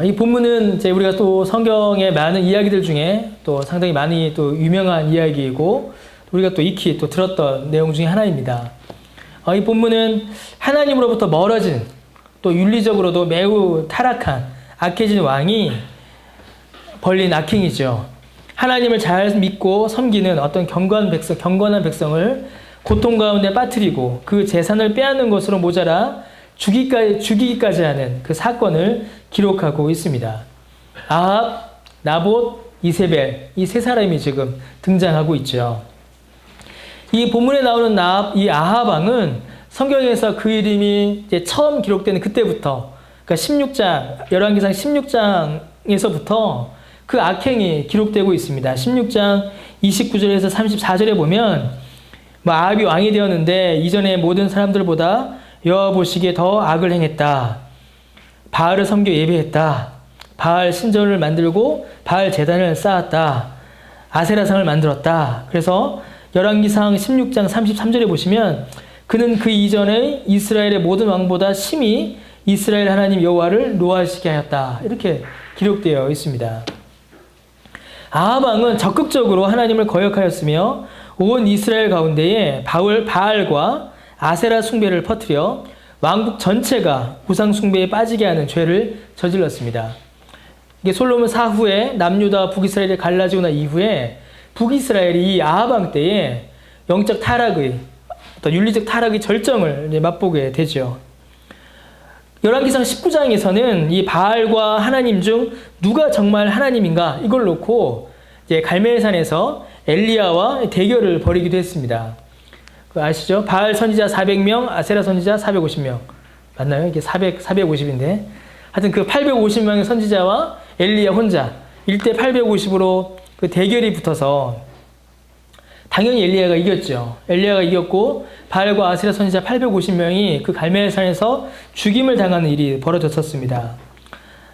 이 본문은 이제 우리가 또 성경의 많은 이야기들 중에 또 상당히 많이 또 유명한 이야기이고 우리가 또 익히 또 들었던 내용 중에 하나입니다. 이 본문은 하나님으로부터 멀어진 또 윤리적으로도 매우 타락한 악해진 왕이 벌린 악행이죠. 하나님을 잘 믿고 섬기는 어떤 경건한 백성을 고통 가운데 빠뜨리고 그 재산을 빼앗는 것으로 모자라 죽이기까지 하는 그 사건을 기록하고 있습니다. 아합, 나봇, 이세벨 이 세 사람이 지금 등장하고 있죠. 이 본문에 나오는 이 아합 왕은 성경에서 그 이름이 이제 처음 기록되는 그때부터 그러니까 16장 열왕기상 16장에서부터 그 악행이 기록되고 있습니다. 16장 29절에서 34절에 보면 아합이 왕이 되었는데 이전의 모든 사람들보다 여호와 보시기에 더 악을 행했다. 바알을 섬겨 예배했다. 바알 신전을 만들고 바알 제단을 쌓았다. 아세라상을 만들었다. 그래서 열왕기상 16장 33절에 보시면 그는 그 이전의 이스라엘의 모든 왕보다 심히 이스라엘 하나님 여호와를 노하시게 하였다. 이렇게 기록되어 있습니다. 아합 왕은 적극적으로 하나님을 거역하였으며 온 이스라엘 가운데에 바알과 아세라 숭배를 퍼뜨려 왕국 전체가 우상 숭배에 빠지게 하는 죄를 저질렀습니다. 이게 솔로몬 사후에 남유다와 북이스라엘이 갈라지고 난 이후에 북이스라엘이 이 아합 왕 때에 영적 타락의 어떤 윤리적 타락의 절정을 맛보게 되죠. 열왕기상 19장에서는 이 바알과 하나님 중 누가 정말 하나님인가 이걸 놓고 이제 갈멜산에서 엘리야와 대결을 벌이기도 했습니다. 아시죠? 바알 선지자 400명, 아세라 선지자 450명. 맞나요? 이게 450인데. 하여튼 그 850명의 선지자와 엘리야 혼자 1대 850으로 그 대결이 붙어서 당연히 엘리야가 이겼죠. 엘리야가 이겼고 바알과 아세라 선지자 850명이 그 갈멜산에서 죽임을 당하는 일이 벌어졌었습니다.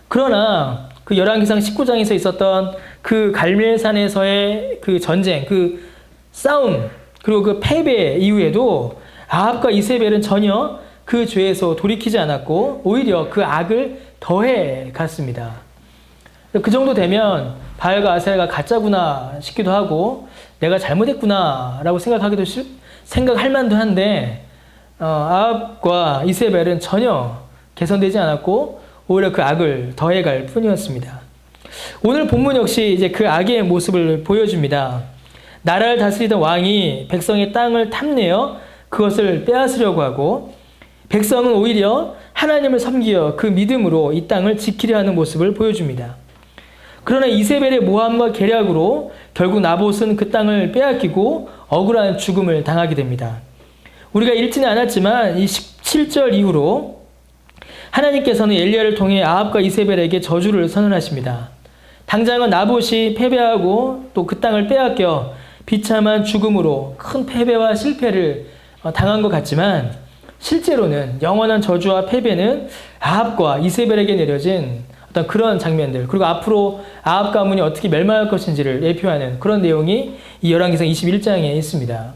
그러나 그 열왕기상 19장에서 있었던 그 갈멜산에서의 그 전쟁, 그 싸움, 그리고 그 패배 이후에도 아합과 이세벨은 전혀 그 죄에서 돌이키지 않았고 오히려 그 악을 더해 갔습니다. 그 정도 되면 바알과 아세라가 가짜구나 싶기도 하고 내가 잘못했구나 라고 생각할 만도 한데 아합과 이세벨은 전혀 개선되지 않았고 오히려 그 악을 더해갈 뿐이었습니다. 오늘 본문 역시 이제 그 악의 모습을 보여줍니다. 나라를 다스리던 왕이 백성의 땅을 탐내어 그것을 빼앗으려고 하고 백성은 오히려 하나님을 섬기어 그 믿음으로 이 땅을 지키려 하는 모습을 보여줍니다. 그러나 이세벨의 모함과 계략으로 결국 나봇은 그 땅을 빼앗기고 억울한 죽음을 당하게 됩니다. 우리가 읽지는 않았지만 이 17절 이후로 하나님께서는 엘리야를 통해 아합과 이세벨에게 저주를 선언하십니다. 당장은 나봇이 패배하고 또 그 땅을 빼앗겨 비참한 죽음으로 큰 패배와 실패를 당한 것 같지만 실제로는 영원한 저주와 패배는 아합과 이세벨에게 내려진 어떤 그런 장면들 그리고 앞으로 아합 가문이 어떻게 멸망할 것인지를 예표하는 그런 내용이 이 열왕기상 21장에 있습니다.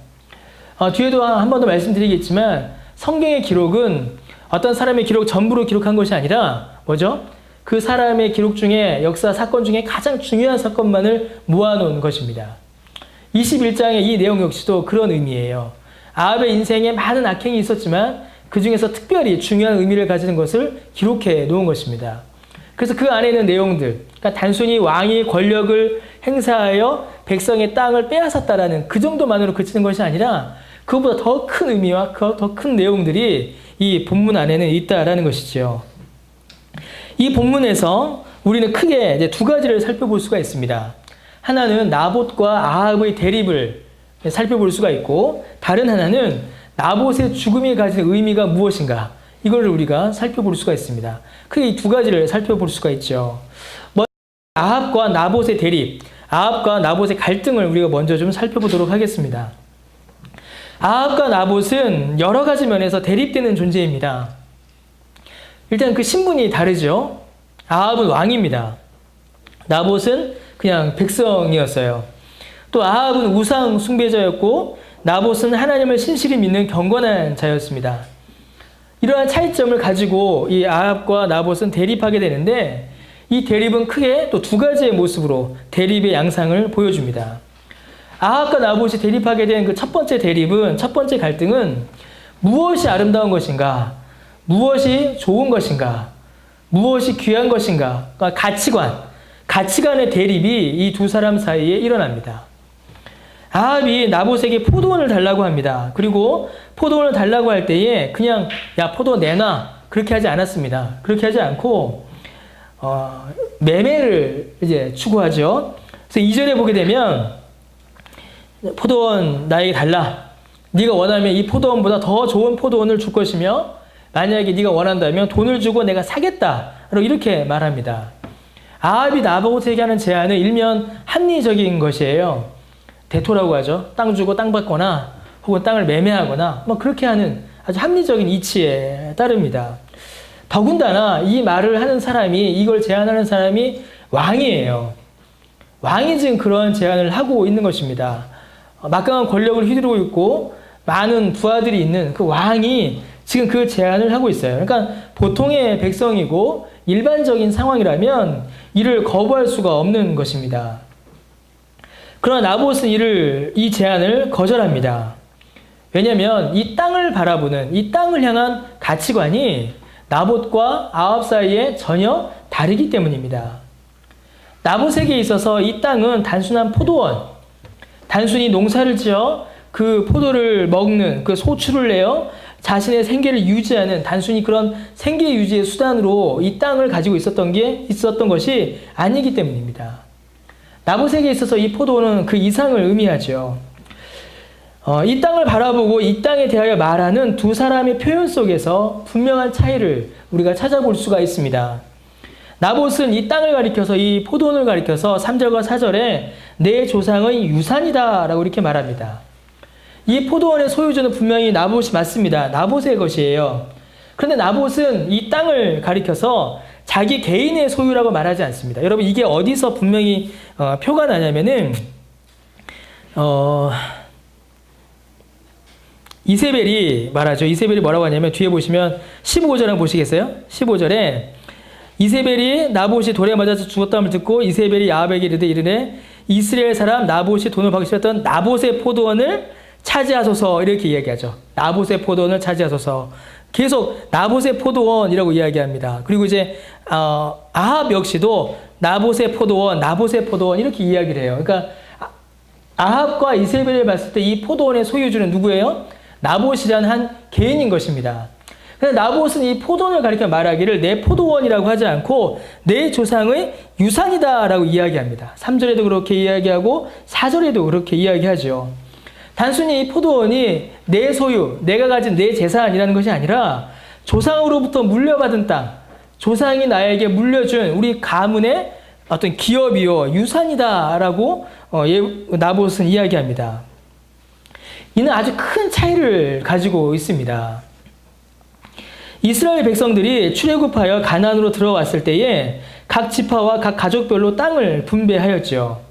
뒤에도 한 번 더 말씀드리겠지만 성경의 기록은 어떤 사람의 기록 전부로 기록한 것이 아니라 뭐죠? 그 사람의 기록 중에 역사 사건 중에 가장 중요한 사건만을 모아놓은 것입니다. 21장의 이 내용 역시도 그런 의미예요. 아합의 인생에 많은 악행이 있었지만 그 중에서 특별히 중요한 의미를 가지는 것을 기록해 놓은 것입니다. 그래서 그 안에 있는 내용들, 그러니까 단순히 왕이 권력을 행사하여 백성의 땅을 빼앗았다라는 그 정도만으로 그치는 것이 아니라 그것보다 더 큰 의미와 더 큰 내용들이 이 본문 안에는 있다라는 것이죠. 이 본문에서 우리는 크게 이제 두 가지를 살펴볼 수가 있습니다. 하나는 나봇과 아합의 대립을 살펴볼 수가 있고 다른 하나는 나봇의 죽음이 가진 의미가 무엇인가 이걸 우리가 살펴볼 수가 있습니다. 크게 이 두 가지를 살펴볼 수가 있죠. 먼저 아합과 나봇의 대립, 아합과 나봇의 갈등을 우리가 먼저 좀 살펴보도록 하겠습니다. 아합과 나봇은 여러 가지 면에서 대립되는 존재입니다. 일단 그 신분이 다르죠. 아합은 왕입니다. 나봇은 그냥 백성이었어요. 또 아합은 우상 숭배자였고 나봇은 하나님을 신실히 믿는 경건한 자였습니다. 이러한 차이점을 가지고 이 아합과 나봇은 대립하게 되는데 이 대립은 크게 또 두 가지의 모습으로 대립의 양상을 보여줍니다. 아합과 나봇이 대립하게 된 그 첫 번째 대립은, 첫 번째 갈등은 무엇이 아름다운 것인가, 무엇이 좋은 것인가, 무엇이 귀한 것인가, 그러니까 가치관의 대립이 이 두 사람 사이에 일어납니다. 아합이 나봇에게 포도원을 달라고 합니다. 그리고 포도원을 달라고 할 때에 그냥 야 포도 내놔 그렇게 하지 않았습니다. 그렇게 하지 않고 매매를 이제 추구하죠. 그래서 2절에 보게 되면 포도원 나에게 달라. 네가 원하면 이 포도원보다 더 좋은 포도원을 줄 것이며 만약에 네가 원한다면 돈을 주고 내가 사겠다. 이렇게 말합니다. 아합이 나봇에게 하는 제안은 일면 합리적인 것이에요. 대토라고 하죠. 땅 주고 땅 받거나 혹은 땅을 매매하거나 뭐 그렇게 하는 아주 합리적인 이치에 따릅니다. 더군다나 이 말을 하는 사람이, 이걸 제안하는 사람이 왕이에요. 왕이 지금 그런 제안을 하고 있는 것입니다. 막강한 권력을 휘두르고 있고 많은 부하들이 있는 그 왕이 지금 그 제안을 하고 있어요. 그러니까 보통의 백성이고 일반적인 상황이라면 이를 거부할 수가 없는 것입니다. 그러나 나봇은 이 제안을 거절합니다. 왜냐하면 이 땅을 바라보는, 이 땅을 향한 가치관이 나봇과 아합 사이에 전혀 다르기 때문입니다. 나봇에게 있어서 이 땅은 단순한 포도원, 단순히 농사를 지어 그 포도를 먹는, 그 소출을 내어 자신의 생계를 유지하는 단순히 그런 생계 유지의 수단으로 이 땅을 가지고 있었던 것이 아니기 때문입니다. 나봇에게 있어서 이 포도는 그 이상을 의미하죠. 이 땅을 바라보고 이 땅에 대하여 말하는 두 사람의 표현 속에서 분명한 차이를 우리가 찾아볼 수가 있습니다. 나봇은 이 땅을 가리켜서, 이 포도원을 가리켜서 3절과 4절에 내 조상의 유산이다 라고 이렇게 말합니다. 이 포도원의 소유주는 분명히 나봇이 맞습니다. 나봇의 것이에요. 그런데 나봇은 이 땅을 가리켜서 자기 개인의 소유라고 말하지 않습니다. 여러분 이게 어디서 분명히 표가 나냐면은 이세벨이 말하죠. 이세벨이 뭐라고 하냐면 뒤에 보시면 15절 한번 보시겠어요? 15절에 이세벨이 나봇이 돌에 맞아서 죽었다함을 듣고 이세벨이 아합에게 이르되 이스라엘 사람 나봇이 돈을 받기 싫었던 나봇의 포도원을 차지하소서 이렇게 이야기하죠. 나봇의 포도원을 차지하소서. 계속 나봇의 포도원이라고 이야기합니다. 그리고 이제 아합 역시도 나봇의 포도원 이렇게 이야기를 해요. 그러니까 아합과 이세벨을 봤을 때 이 포도원의 소유주는 누구예요? 나봇이라는 한 개인인 것입니다. 그런데 나봇은 이 포도원을 가리켜 말하기를 내 포도원이라고 하지 않고 내 조상의 유산이다라고 이야기합니다. 3절에도 그렇게 이야기하고 4절에도 그렇게 이야기하죠. 단순히 이 포도원이 내 소유, 내가 가진 내 재산이라는 것이 아니라 조상으로부터 물려받은 땅, 조상이 나에게 물려준 우리 가문의 어떤 기업이요, 유산이다라고 나봇은 이야기합니다. 이는 아주 큰 차이를 가지고 있습니다. 이스라엘 백성들이 출애굽하여 가나안으로 들어왔을 때에 각 지파와 각 가족별로 땅을 분배하였죠.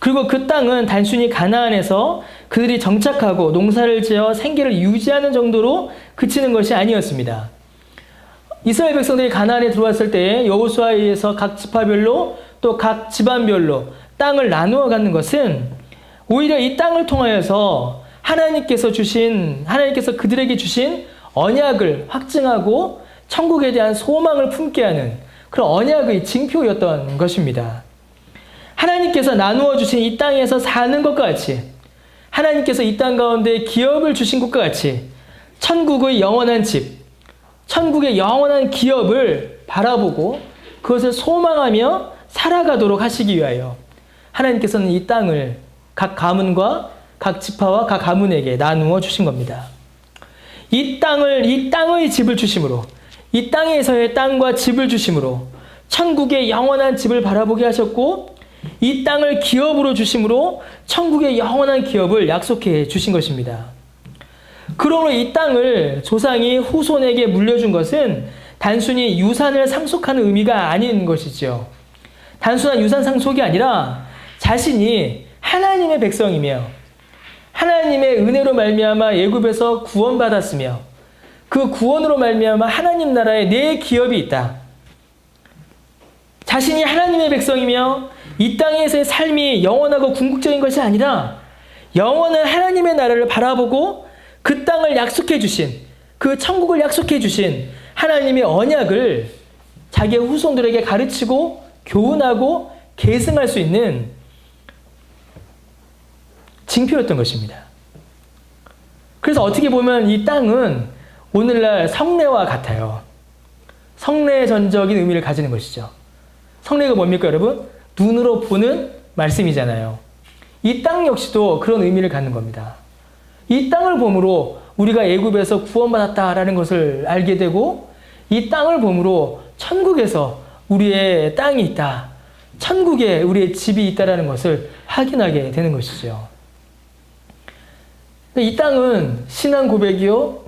그리고 그 땅은 단순히 가나안에서 그들이 정착하고 농사를 지어 생계를 유지하는 정도로 그치는 것이 아니었습니다. 이스라엘 백성들이 가나안에 들어왔을 때에 여호수아에 의해서 각 지파별로 또 각 집안별로 땅을 나누어 갖는 것은 오히려 이 땅을 통하여서 하나님께서 그들에게 주신 언약을 확증하고 천국에 대한 소망을 품게 하는 그런 언약의 징표였던 것입니다. 하나님께서 나누어 주신 이 땅에서 사는 것과 같이, 하나님께서 이 땅 가운데 기업을 주신 것과 같이 천국의 영원한 집, 천국의 영원한 기업을 바라보고 그것을 소망하며 살아가도록 하시기 위하여 하나님께서는 이 땅을 각 가문과 각 지파와 각 가문에게 나누어 주신 겁니다. 이 땅의 집을 주심으로, 이 땅에서의 땅과 집을 주심으로 천국의 영원한 집을 바라보게 하셨고, 이 땅을 기업으로 주심으로 천국의 영원한 기업을 약속해 주신 것입니다. 그러므로 이 땅을 조상이 후손에게 물려준 것은 단순히 유산을 상속하는 의미가 아닌 것이죠. 단순한 유산 상속이 아니라 자신이 하나님의 백성이며 하나님의 은혜로 말미암아 애굽에서 구원받았으며 그 구원으로 말미암아 하나님 나라에 내 기업이 있다. 자신이 하나님의 백성이며 이 땅에서의 삶이 영원하고 궁극적인 것이 아니라 영원한 하나님의 나라를 바라보고 그 땅을 약속해 주신, 그 천국을 약속해 주신 하나님의 언약을 자기의 후손들에게 가르치고 교훈하고 계승할 수 있는 징표였던 것입니다. 그래서 어떻게 보면 이 땅은 오늘날 성례와 같아요. 성례전적인 의미를 가지는 것이죠. 성례가 뭡니까, 여러분? 눈으로 보는 말씀이잖아요. 이 땅 역시도 그런 의미를 갖는 겁니다. 이 땅을 보므로 우리가 애굽에서 구원받았다라는 것을 알게 되고, 이 땅을 보므로 천국에서 우리의 땅이 있다, 천국에 우리의 집이 있다라는 것을 확인하게 되는 것이죠. 이 땅은 신앙 고백이요,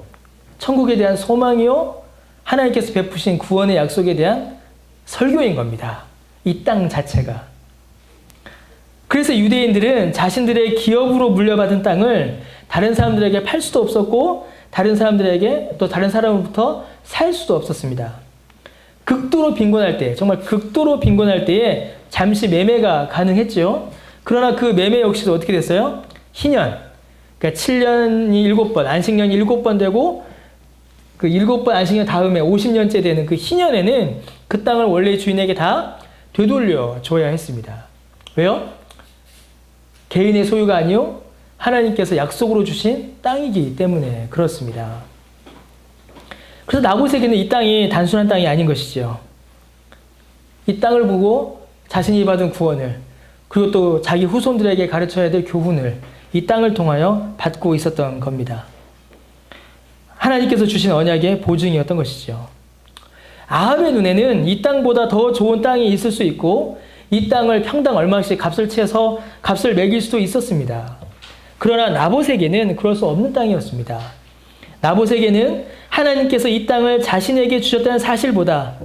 천국에 대한 소망이요, 하나님께서 베푸신 구원의 약속에 대한 설교인 겁니다. 이 땅 자체가. 그래서 유대인들은 자신들의 기업으로 물려받은 땅을 다른 사람들에게 팔 수도 없었고, 다른 사람들에게 또 다른 사람으로부터 살 수도 없었습니다. 극도로 빈곤할 때, 정말 극도로 빈곤할 때에 잠시 매매가 가능했죠. 그러나 그 매매 역시도 어떻게 됐어요? 희년. 그러니까 7년이 7번, 안식년이 7번 되고, 그 7번 안식년 다음에 50년째 되는 그 희년에는 그 땅을 원래 주인에게 다 되돌려 줘야 했습니다. 왜요? 개인의 소유가 아니요, 하나님께서 약속으로 주신 땅이기 때문에 그렇습니다. 그래서 나봇에게는 이 땅이 단순한 땅이 아닌 것이죠. 이 땅을 보고 자신이 받은 구원을, 그리고 또 자기 후손들에게 가르쳐야 될 교훈을 이 땅을 통하여 받고 있었던 겁니다. 하나님께서 주신 언약의 보증이었던 것이죠. 아합의 눈에는 이 땅보다 더 좋은 땅이 있을 수 있고, 이 땅을 평당 얼마씩 값을 채서 값을 매길 수도 있었습니다. 그러나 나봇에게는 그럴 수 없는 땅이었습니다. 나봇에게는 하나님께서 이 땅을 자신에게 주셨다는 사실보다,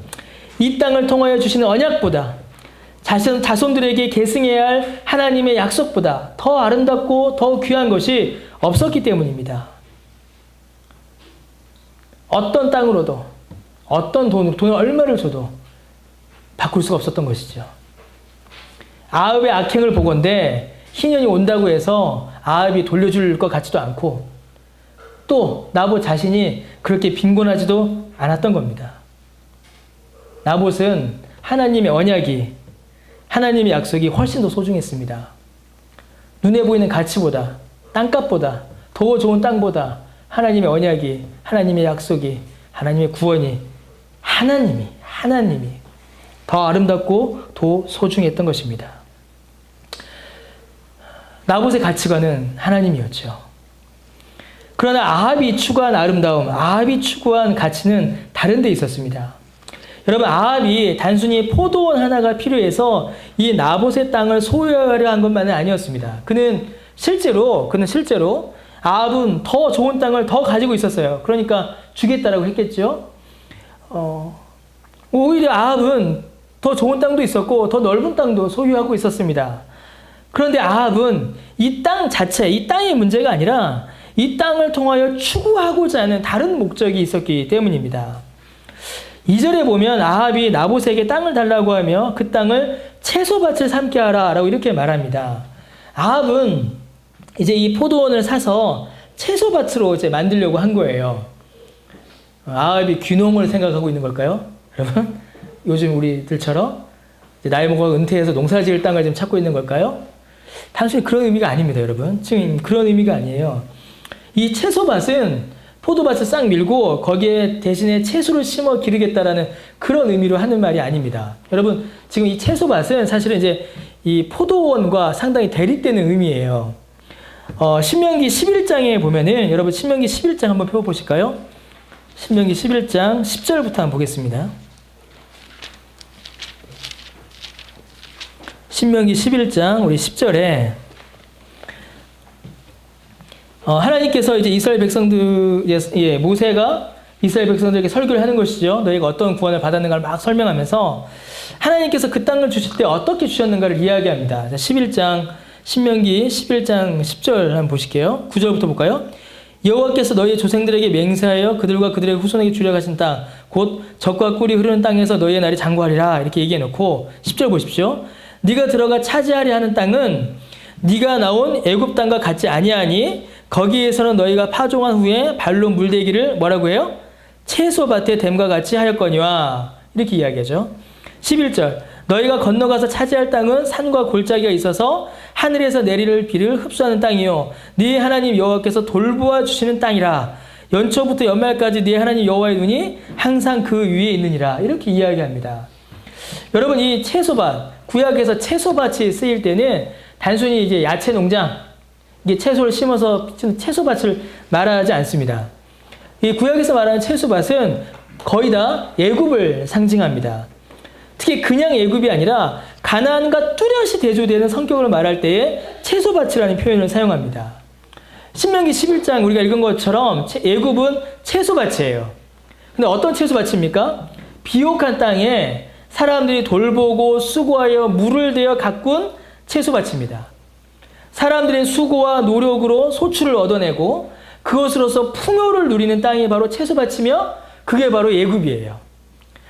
이 땅을 통하여 주시는 언약보다, 자손들에게 계승해야 할 하나님의 약속보다 더 아름답고 더 귀한 것이 없었기 때문입니다. 어떤 땅으로도, 어떤 돈을 얼마를 줘도 바꿀 수가 없었던 것이죠. 아합의 악행을 보건대 희년이 온다고 해서 아합이 돌려줄 것 같지도 않고, 또 나봇 자신이 그렇게 빈곤하지도 않았던 겁니다. 나봇은 하나님의 언약이, 하나님의 약속이 훨씬 더 소중했습니다. 눈에 보이는 가치보다, 땅값보다, 더 좋은 땅보다 하나님의 언약이, 하나님의 약속이, 하나님의 구원이, 하나님이 더 아름답고 더 소중했던 것입니다. 나봇의 가치관은 하나님이었죠. 그러나 아합이 추구한 아름다움, 아합이 추구한 가치는 다른 데 있었습니다. 여러분, 아합이 단순히 포도원 하나가 필요해서 이 나봇의 땅을 소유하려 한 것만은 아니었습니다. 그는 실제로 아합은 더 좋은 땅을 더 가지고 있었어요. 그러니까 주겠다라고 했겠죠. 오히려 아합은 더 좋은 땅도 있었고 더 넓은 땅도 소유하고 있었습니다. 그런데 아합은 이 땅 자체, 이 땅의 문제가 아니라 이 땅을 통하여 추구하고자 하는 다른 목적이 있었기 때문입니다. 2절에 보면 아합이 나봇에게 땅을 달라고 하며 그 땅을 채소밭을 삼게 하라 라고 이렇게 말합니다. 아합은 이제 이 포도원을 사서 채소밭으로 이제 만들려고 한 거예요. 아합이 귀농을 생각하고 있는 걸까요? 여러분, 요즘 우리들처럼 이제 나이 먹어 은퇴해서 농사 지을 땅을 지금 찾고 있는 걸까요? 단순히 그런 의미가 아닙니다, 여러분. 지금 그런 의미가 아니에요. 이 채소밭은 포도밭을 싹 밀고 거기에 대신에 채소를 심어 기르겠다라는 그런 의미로 하는 말이 아닙니다. 여러분, 지금 이 채소밭은 사실은 이제 이 포도원과 상당히 대립되는 의미예요. 신명기 11장에 보면은, 여러분 신명기 11장 한번 펴보실까요? 신명기 11장 10절부터 한번 보겠습니다. 신명기 11장 우리 10절에 하나님께서 이제 이스라엘 백성들, 모세가 이스라엘 백성들에게 설교를 하는 것이죠. 너희가 어떤 구원을 받았는가를 막 설명하면서 하나님께서 그 땅을 주실 때 어떻게 주셨는가를 이야기합니다. 11장, 신명기 11장 10절 한번 보실게요. 9절부터 볼까요? 여호와께서 너희 조상들에게 맹세하여 그들과 그들의 후손에게 주려 하신 땅, 곧 젖과 꿀이 흐르는 땅에서 너희의 날이 장구하리라. 이렇게 얘기해 놓고 10절 보십시오. 네가 들어가 차지하려 하는 땅은 네가 나온 애굽 땅과 같지 아니하니 거기에서는 너희가 파종한 후에 발로 물대기를 뭐라고 해요? 채소밭에 댐과 같이 하였거니와. 이렇게 이야기하죠. 11절 너희가 건너가서 차지할 땅은 산과 골짜기가 있어서 하늘에서 내리는 비를 흡수하는 땅이요 네 하나님 여호와께서 돌보아 주시는 땅이라. 연초부터 연말까지 네 하나님 여호와의 눈이 항상 그 위에 있느니라. 이렇게 이야기합니다. 여러분, 이 채소밭, 구약에서 채소밭이 쓰일 때는 단순히 이제 야채 농장, 이게 채소를 심어서 채소밭을 말하지 않습니다. 이 구약에서 말하는 채소밭은 거의 다 애굽을 상징합니다. 특히 그냥 애굽이 아니라 가나안과 뚜렷이 대조되는 성격을 말할 때에 채소밭이라는 표현을 사용합니다. 신명기 11장 우리가 읽은 것처럼 애굽은 채소밭이에요. 근데 어떤 채소밭입니까? 비옥한 땅에 사람들이 돌보고 수고하여 물을 대어 가꾼 채소밭입니다. 사람들의 수고와 노력으로 소출을 얻어내고 그것으로서 풍요를 누리는 땅이 바로 채소밭이며 그게 바로 애굽이에요.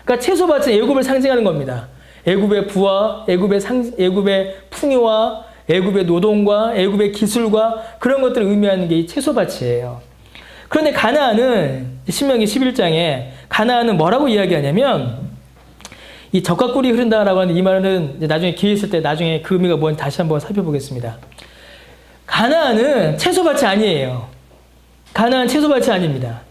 그러니까 채소밭은 애굽을 상징하는 겁니다. 애굽의 부와 애굽의 풍요와 애굽의 노동과 애굽의 기술과 그런 것들을 의미하는 게 이 채소밭이에요. 그런데 가나안은 신명기 11장에 가나안은 뭐라고 이야기하냐면 이 젖과 꿀이 흐른다라고 하는 이 말은 나중에 기회 있을 때 나중에 그 의미가 뭔지 다시 한번 살펴보겠습니다. 가나안은 채소밭이 아니에요. 가나안 채소밭이 아닙니다.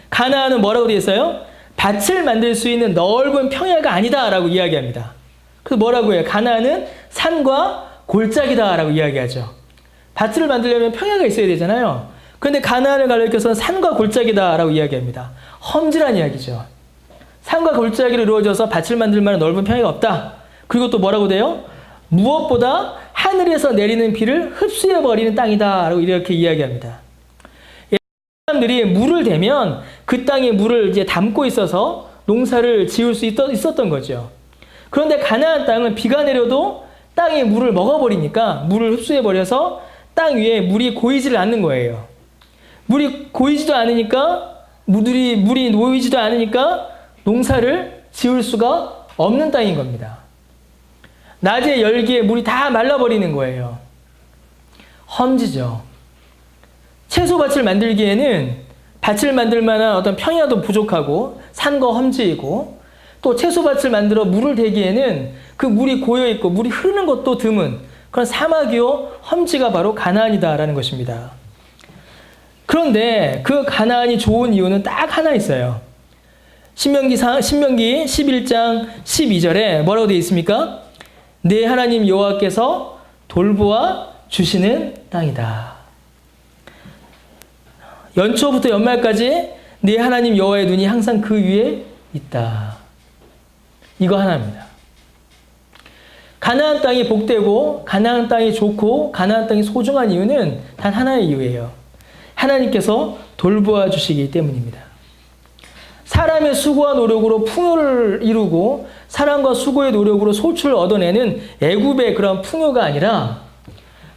가나안은 뭐라고 되어 있어요? 밭을 만들 수 있는 넓은 평야가 아니다라고 이야기합니다. 그래서 뭐라고 해요? 가나안은 산과 골짜기다라고 이야기하죠. 밭을 만들려면 평야가 있어야 되잖아요. 그런데 가나안을 가리켜서는 산과 골짜기다라고 이야기합니다. 험지란 이야기죠. 산과 골짜기로 이루어져서 밭을 만들 만한 넓은 평야가 없다. 그리고 또 뭐라고 돼요? 무엇보다 하늘에서 내리는 비를 흡수해버리는 땅이다라고 이렇게 이야기합니다. 사람들이 물을 대면 그 땅에 물을 이제 담고 있어서 농사를 지을 수 있었던 거죠. 그런데 가나안 땅은 비가 내려도 땅에 물을 먹어버리니까 물을 흡수해버려서 땅 위에 물이 고이지를 않는 거예요. 물이 고이지도 않으니까 물이 놓이지도 않으니까 농사를 지을 수가 없는 땅인 겁니다. 낮에 열기에 물이 다 말라버리는 거예요. 험지죠. 채소밭을 만들기에는 밭을 만들 만한 어떤 평야도 부족하고 산과 험지이고 또 채소밭을 만들어 물을 대기에는 그 물이 고여있고 물이 흐르는 것도 드문 그런 사막이요 험지가 바로 가나안이다라는 것입니다. 그런데 그 가나안이 좋은 이유는 딱 하나 있어요. 신명기 11장 12절에 뭐라고 되어 있습니까? 내 하나님 여호와께서 돌보아 주시는 땅이다. 연초부터 연말까지 네 하나님 여호와의 눈이 항상 그 위에 있다. 이거 하나입니다. 가나안 땅이 복되고 가나안 땅이 좋고 가나안 땅이 소중한 이유는 단 하나의 이유예요. 하나님께서 돌보아 주시기 때문입니다. 사람의 수고와 노력으로 풍요를 이루고 사람과 수고의 노력으로 소출을 얻어내는 애굽의 그런 풍요가 아니라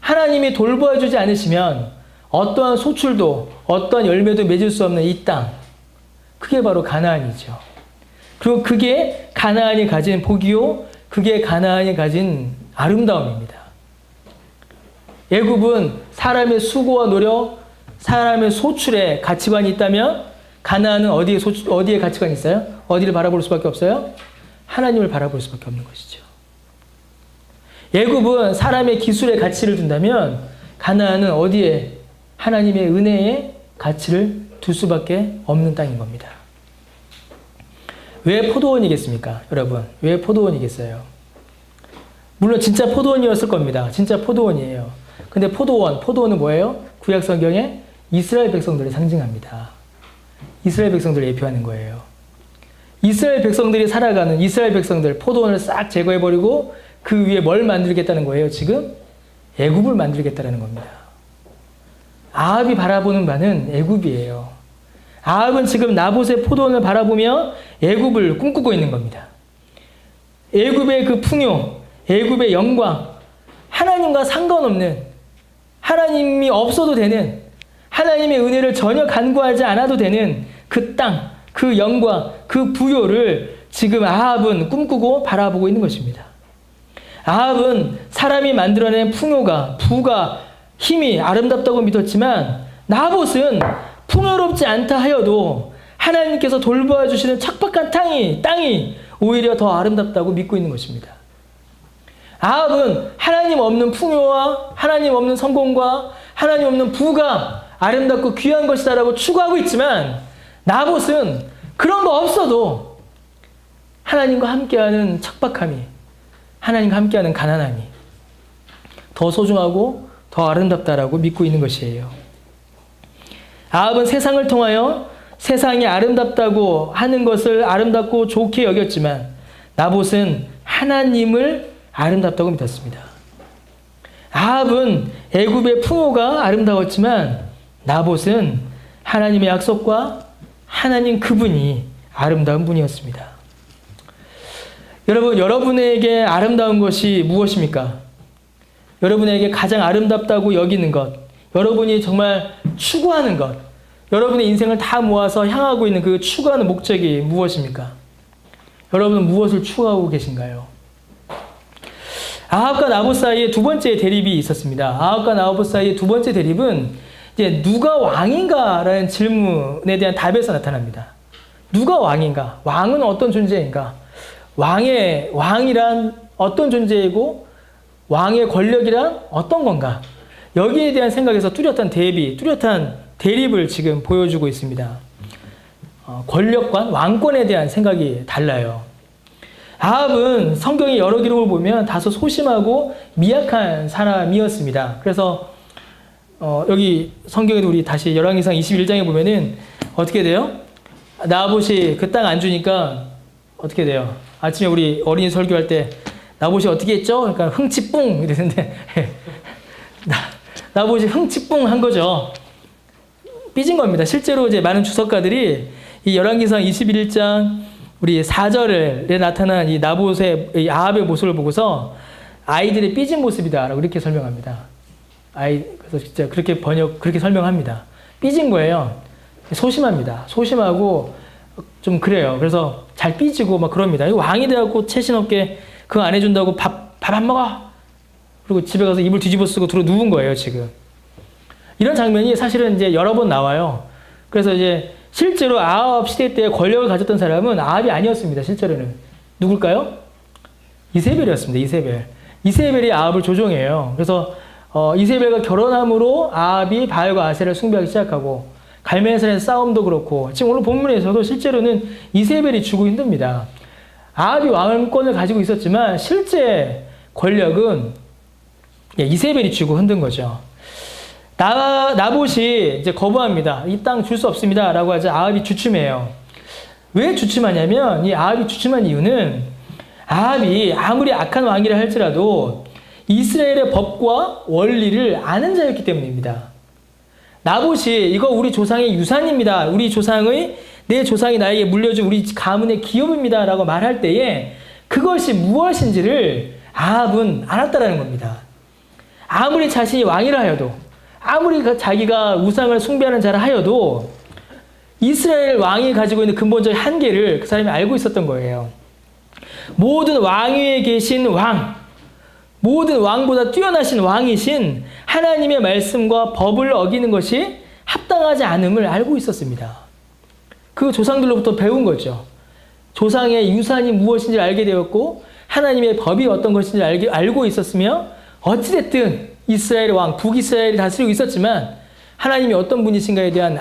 하나님이 돌보아 주지 않으시면 어떠한 소출도 어떠한 열매도 맺을 수 없는 이 땅, 그게 바로 가나안이죠. 그리고 그게 가나안이 가진 복이요, 그게 가나안이 가진 아름다움입니다. 애굽은 사람의 수고와 노력, 사람의 소출에 가치관이 있다면 가나안은 어디에 가치관이 있어요? 어디를 바라볼 수밖에 없어요? 하나님을 바라볼 수밖에 없는 것이죠. 애굽은 사람의 기술에 가치를 둔다면 가나안은 어디에 하나님의 은혜에 가치를 둘 수밖에 없는 땅인 겁니다. 왜 포도원이겠습니까? 여러분, 왜 포도원이겠어요? 물론 진짜 포도원이었을 겁니다. 진짜 포도원이에요. 근데 포도원은 뭐예요? 구약 성경에 이스라엘 백성들을 상징합니다. 이스라엘 백성들을 예표하는 거예요. 이스라엘 백성들이 살아가는 이스라엘 백성들, 포도원을 싹 제거해버리고 그 위에 뭘 만들겠다는 거예요? 지금 애굽을 만들겠다는 겁니다. 아합이 바라보는 바는 애굽이에요. 아합은 지금 나봇의 포도원을 바라보며 애굽을 꿈꾸고 있는 겁니다. 애굽의 그 풍요, 애굽의 영광, 하나님과 상관없는, 하나님이 없어도 되는, 하나님의 은혜를 전혀 간구하지 않아도 되는 그 땅, 그 영광, 그 부요를 지금 아합은 꿈꾸고 바라보고 있는 것입니다. 아합은 사람이 만들어낸 풍요가, 부가, 힘이 아름답다고 믿었지만 나봇은 풍요롭지 않다 하여도 하나님께서 돌보아 주시는 척박한 땅이 오히려 더 아름답다고 믿고 있는 것입니다. 아합은 하나님 없는 풍요와 하나님 없는 성공과 하나님 없는 부가 아름답고 귀한 것이다라고 추구하고 있지만 나봇은 그런 거 없어도 하나님과 함께하는 척박함이, 하나님과 함께하는 가난함이 더 소중하고 더 아름답다라고 믿고 있는 것이에요. 아합은 세상을 통하여 세상이 아름답다고 하는 것을 아름답고 좋게 여겼지만 나봇은 하나님을 아름답다고 믿었습니다. 아합은 애굽의 풍요가 아름다웠지만 나봇은 하나님의 약속과 하나님 그분이 아름다운 분이었습니다. 여러분, 여러분에게 아름다운 것이 무엇입니까? 여러분에게 가장 아름답다고 여기는 것, 여러분이 정말 추구하는 것, 여러분의 인생을 다 모아서 향하고 있는 그 추구하는 목적이 무엇입니까? 여러분은 무엇을 추구하고 계신가요? 아합과 나봇 사이에 두 번째 대립이 있었습니다. 아합과 나봇 사이의 두 번째 대립은 이제 누가 왕인가라는 질문에 대한 답에서 나타납니다. 누가 왕인가? 왕은 어떤 존재인가? 왕이란 어떤 존재이고 왕의 권력이란 어떤 건가? 여기에 대한 생각에서 뚜렷한 대립을 지금 보여주고 있습니다. 권력관, 왕권에 대한 생각이 달라요. 아합은 성경의 여러 기록을 보면 다소 소심하고 미약한 사람이었습니다. 그래서 여기 성경에도 우리 다시 열왕기상 21장에 보면은 어떻게 돼요? 나봇이 그 땅 안 주니까 어떻게 돼요? 아침에 우리 어린이 설교할 때 나봇이 어떻게 했죠? 그러니까 흥치뿡 이랬는데 나봇이 흥치뿡 한 거죠. 삐진 겁니다. 실제로 이제 많은 주석가들이 이 열왕기상 21장 우리 4절에 나타난 이 나봇의 이 아합의 모습을 보고서 아이들의 삐진 모습이다라고 이렇게 설명합니다. 그래서 진짜 그렇게 설명합니다. 삐진 거예요. 소심합니다. 소심하고 좀 그래요. 그래서 잘 삐지고 막 그럽니다. 왕이 돼갖고 채신 없게 그거 안 해준다고 밥 안 먹어. 그리고 집에 가서 이불 뒤집어 쓰고 들어 누운 거예요, 지금. 이런 장면이 사실은 이제 여러 번 나와요. 그래서 이제 실제로 아합 시대 때 권력을 가졌던 사람은 아합이 아니었습니다. 실제로는. 누굴까요? 이세벨이었습니다. 이세벨이 아합을 조종해요. 그래서 이세벨과 결혼함으로 아합이 바알과 아세라를 숭배하기 시작하고 갈멜산의 싸움도 그렇고 지금 오늘 본문에서도 실제로는 이세벨이 주고 힘듭니다. 아합이 왕권을 가지고 있었지만 실제 권력은 이세벨이 쥐고 흔든 거죠. 나봇이 이제 거부합니다. 이 땅 줄 수 없습니다. 라고 하자 아합이 주춤해요. 왜 주춤하냐면 이 아합이 주춤한 이유는 아합이 아무리 악한 왕이라 할지라도 이스라엘의 법과 원리를 아는 자였기 때문입니다. 나봇이 이거 우리 조상의 유산입니다. 내 조상이 나에게 물려준 우리 가문의 기업입니다. 라고 말할 때에 그것이 무엇인지를 아합은 알았다라는 겁니다. 아무리 자신이 왕이라 하여도 아무리 자기가 우상을 숭배하는 자라 하여도 이스라엘 왕이 가지고 있는 근본적인 한계를 그 사람이 알고 있었던 거예요. 모든 왕 위에 계신 왕, 모든 왕보다 뛰어나신 왕이신 하나님의 말씀과 법을 어기는 것이 합당하지 않음을 알고 있었습니다. 그 조상들로부터 배운 거죠. 조상의 유산이 무엇인지 알게 되었고 하나님의 법이 어떤 것인지 알고 있었으며 어찌됐든 이스라엘 왕, 북이스라엘이 다스리고 있었지만 하나님이 어떤 분이신가에 대한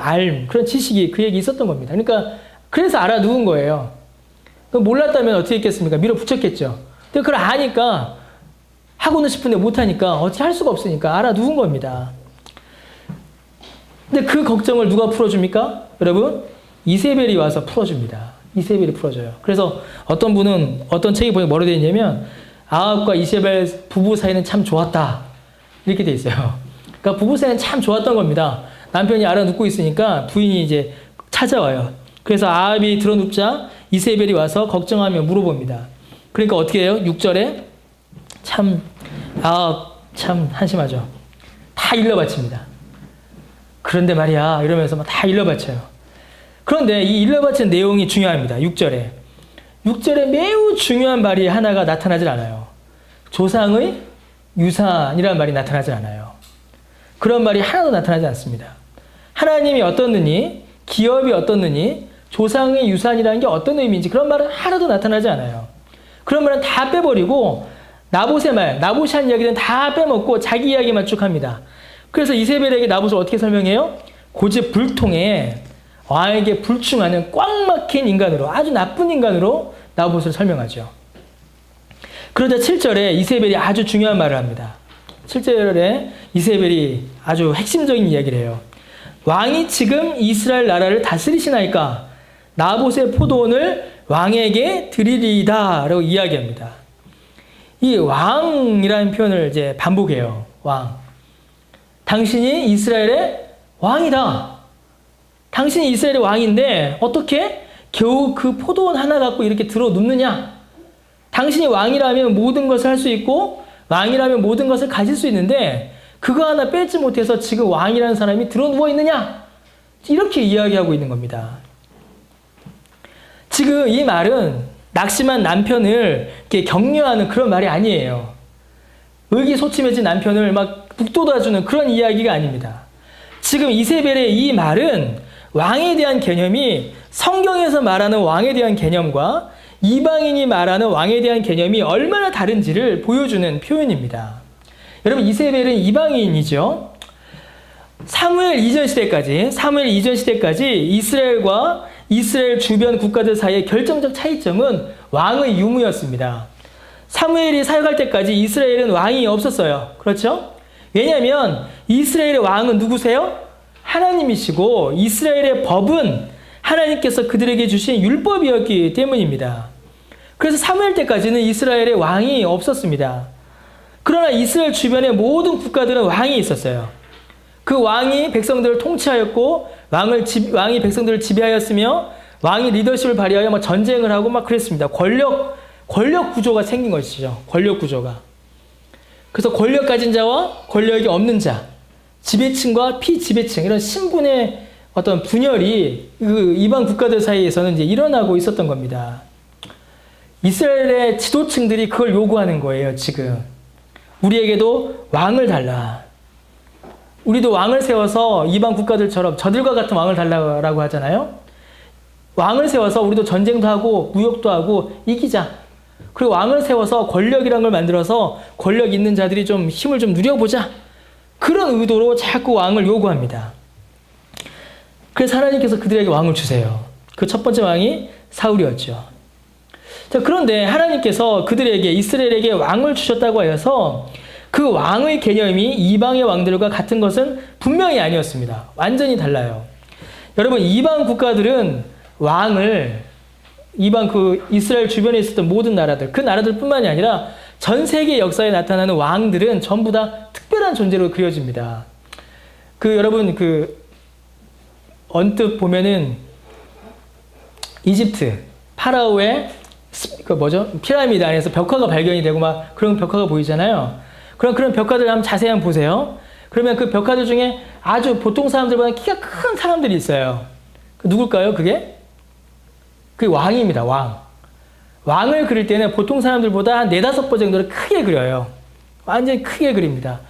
그런 지식이 그에게 있었던 겁니다. 그러니까 그래서 알아두은 거예요. 몰랐다면 어떻게 했겠습니까? 밀어붙였겠죠. 근데 그걸 아니까 하고는 싶은데 못하니까 어떻게 할 수가 없으니까 알아두은 겁니다. 근데 그 걱정을 누가 풀어줍니까? 여러분, 이세벨이 와서 풀어줍니다. 이세벨이 풀어줘요. 그래서 어떤 분은 어떤 책이 보니 뭐로 되어 있냐면 아합과 이세벨 부부 사이는 참 좋았다. 이렇게 돼 있어요. 그러니까 부부 사이는 참 좋았던 겁니다. 남편이 알아눕고 있으니까 부인이 이제 찾아와요. 그래서 아합이 들어눕자 이세벨이 와서 걱정하며 물어봅니다. 그러니까 어떻게 해요? 6절에 아합 참 한심하죠. 다 일러 바칩니다. 그런데 말이야 이러면서 막 다 일러 바쳐요. 그런데 이 일러 바치는 내용이 중요합니다. 6절에. 6절에 매우 중요한 말이 하나가 나타나질 않아요. 조상의 유산이라는 말이 나타나질 않아요. 그런 말이 하나도 나타나지 않습니다. 하나님이 어떻느니, 기업이 어떻느니, 조상의 유산이라는 게 어떤 의미인지 그런 말은 하나도 나타나지 않아요. 그런 말은 다 빼버리고 나봇의 말, 나봇이 한 이야기는 다 빼먹고 자기 이야기만 쭉 합니다. 그래서 이세벨에게 나봇을 어떻게 설명해요? 고집불통에 왕에게 불충하는 꽉 막힌 인간으로, 아주 나쁜 인간으로 나봇을 설명하죠. 그러자 7절에 이세벨이 아주 중요한 말을 합니다. 7절에 이세벨이 아주 핵심적인 이야기를 해요. 왕이 지금 이스라엘 나라를 다스리시나이까 나봇의 포도원을 왕에게 드리리이다 라고 이야기합니다. 이 왕이라는 표현을 이제 반복해요. 왕. 당신이 이스라엘의 왕이다. 당신이 이스라엘의 왕인데 어떻게 겨우 그 포도원 하나 갖고 이렇게 들어 눕느냐? 당신이 왕이라면 모든 것을 할 수 있고 왕이라면 모든 것을 가질 수 있는데 그거 하나 빼지 못해서 지금 왕이라는 사람이 들어 누워 있느냐? 이렇게 이야기하고 있는 겁니다. 지금 이 말은 낙심한 남편을 이렇게 격려하는 그런 말이 아니에요. 의기소침해진 남편을 막 북돋아주는 그런 이야기가 아닙니다. 지금 이세벨의 이 말은 왕에 대한 개념이 성경에서 말하는 왕에 대한 개념과 이방인이 말하는 왕에 대한 개념이 얼마나 다른지를 보여주는 표현입니다. 여러분, 이세벨은 이방인이죠. 사무엘 이전 시대까지 이스라엘과 이스라엘 주변 국가들 사이의 결정적 차이점은 왕의 유무였습니다. 사무엘이 사역할 때까지 이스라엘은 왕이 없었어요. 그렇죠? 왜냐하면 이스라엘의 왕은 누구세요? 하나님이시고 이스라엘의 법은 하나님께서 그들에게 주신 율법이었기 때문입니다. 그래서 사무엘 때까지는 이스라엘의 왕이 없었습니다. 그러나 이스라엘 주변의 모든 국가들은 왕이 있었어요. 그 왕이 백성들을 통치하였고 왕이 백성들을 지배하였으며 왕이 리더십을 발휘하여 막 전쟁을 하고 막 그랬습니다. 권력 구조가 생긴 것이죠. 권력 구조가. 그래서 권력 가진 자와 권력이 없는 자, 지배층과 피지배층 이런 신분의 어떤 분열이 그 이방 국가들 사이에서는 이제 일어나고 있었던 겁니다. 이스라엘의 지도층들이 그걸 요구하는 거예요, 지금. 우리에게도 왕을 달라. 우리도 왕을 세워서 이방 국가들처럼 저들과 같은 왕을 달라고 하잖아요. 왕을 세워서 우리도 전쟁도 하고 무역도 하고 이기자. 그리고 왕을 세워서 권력이란 걸 만들어서 권력 있는 자들이 좀 힘을 좀 누려보자. 그런 의도로 자꾸 왕을 요구합니다. 그래서 하나님께서 그들에게 왕을 주세요. 그 첫 번째 왕이 사울이었죠. 자, 그런데 하나님께서 그들에게 이스라엘에게 왕을 주셨다고 하여서 그 왕의 개념이 이방의 왕들과 같은 것은 분명히 아니었습니다. 완전히 달라요. 여러분, 이방 국가들은 왕을 이방 그 이스라엘 주변에 있었던 모든 나라들, 그 나라들뿐만이 아니라 전 세계 역사에 나타나는 왕들은 전부 다 특별한 존재로 그려집니다. 여러분 언뜻 보면은 이집트 파라오의 피라미드 안에서 벽화가 발견이 되고 막 그런 벽화가 보이잖아요. 그런 벽화들 한번 자세히 한번 보세요. 그러면 그 벽화들 중에 아주 보통 사람들보다 키가 큰 사람들이 있어요. 누굴까요? 그게 왕입니다. 왕을 그릴 때는 보통 사람들보다 한 4-5번 정도를 크게 그려요. 완전히 크게 그립니다.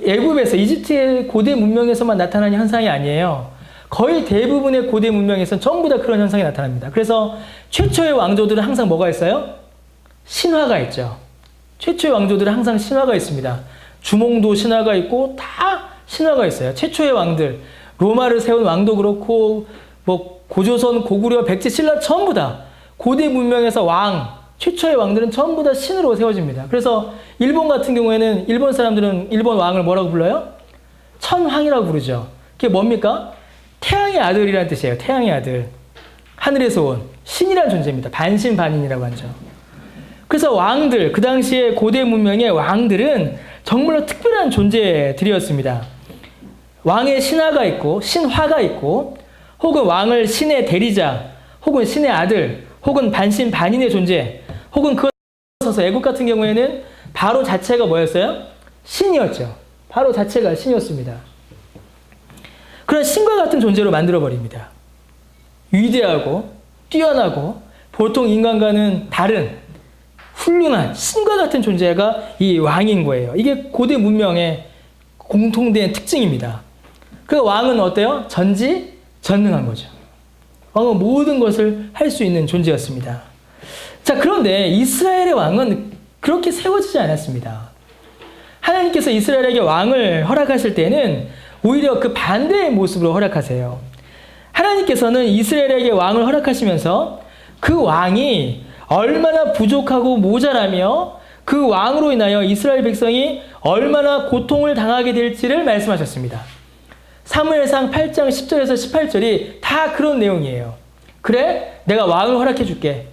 애굽에서 이집트의 고대 문명에서만 나타나는 현상이 아니에요. 거의 대부분의 고대 문명에서는 전부 다 그런 현상이 나타납니다. 그래서 최초의 왕조들은 항상 뭐가 있어요? 신화가 있죠. 최초의 왕조들은 항상 신화가 있습니다. 주몽도 신화가 있고 다 신화가 있어요. 최초의 왕들, 로마를 세운 왕도 그렇고 고조선, 고구려, 백제, 신라 전부 다 고대 문명에서 최초의 왕들은 전부 다 신으로 세워집니다. 그래서 일본 같은 경우에는 일본 사람들은 일본 왕을 뭐라고 불러요? 천황이라고 부르죠. 그게 뭡니까? 태양의 아들이라는 뜻이에요. 태양의 아들. 하늘에서 온 신이라는 존재입니다. 반신반인이라고 하죠. 그래서 왕들, 그 당시에 고대 문명의 왕들은 정말로 특별한 존재들이었습니다. 왕의 신화가 있고, 혹은 왕을 신의 대리자, 혹은 신의 아들, 혹은 반신반인의 존재, 혹은 그것에 있어서 애국 같은 경우에는 바로 자체가 뭐였어요? 신이었죠. 바로 자체가 신이었습니다. 그런 신과 같은 존재로 만들어버립니다. 위대하고 뛰어나고 보통 인간과는 다른 훌륭한 신과 같은 존재가 이 왕인 거예요. 이게 고대 문명의 공통된 특징입니다. 그 왕은 어때요? 전지전능한 거죠. 왕은 모든 것을 할 수 있는 존재였습니다. 자, 그런데 이스라엘의 왕은 그렇게 세워지지 않았습니다. 하나님께서 이스라엘에게 왕을 허락하실 때는 오히려 그 반대의 모습으로 허락하세요. 하나님께서는 이스라엘에게 왕을 허락하시면서 그 왕이 얼마나 부족하고 모자라며 그 왕으로 인하여 이스라엘 백성이 얼마나 고통을 당하게 될지를 말씀하셨습니다. 사무엘상 8장 10절에서 18절이 다 그런 내용이에요. 그래? 내가 왕을 허락해 줄게.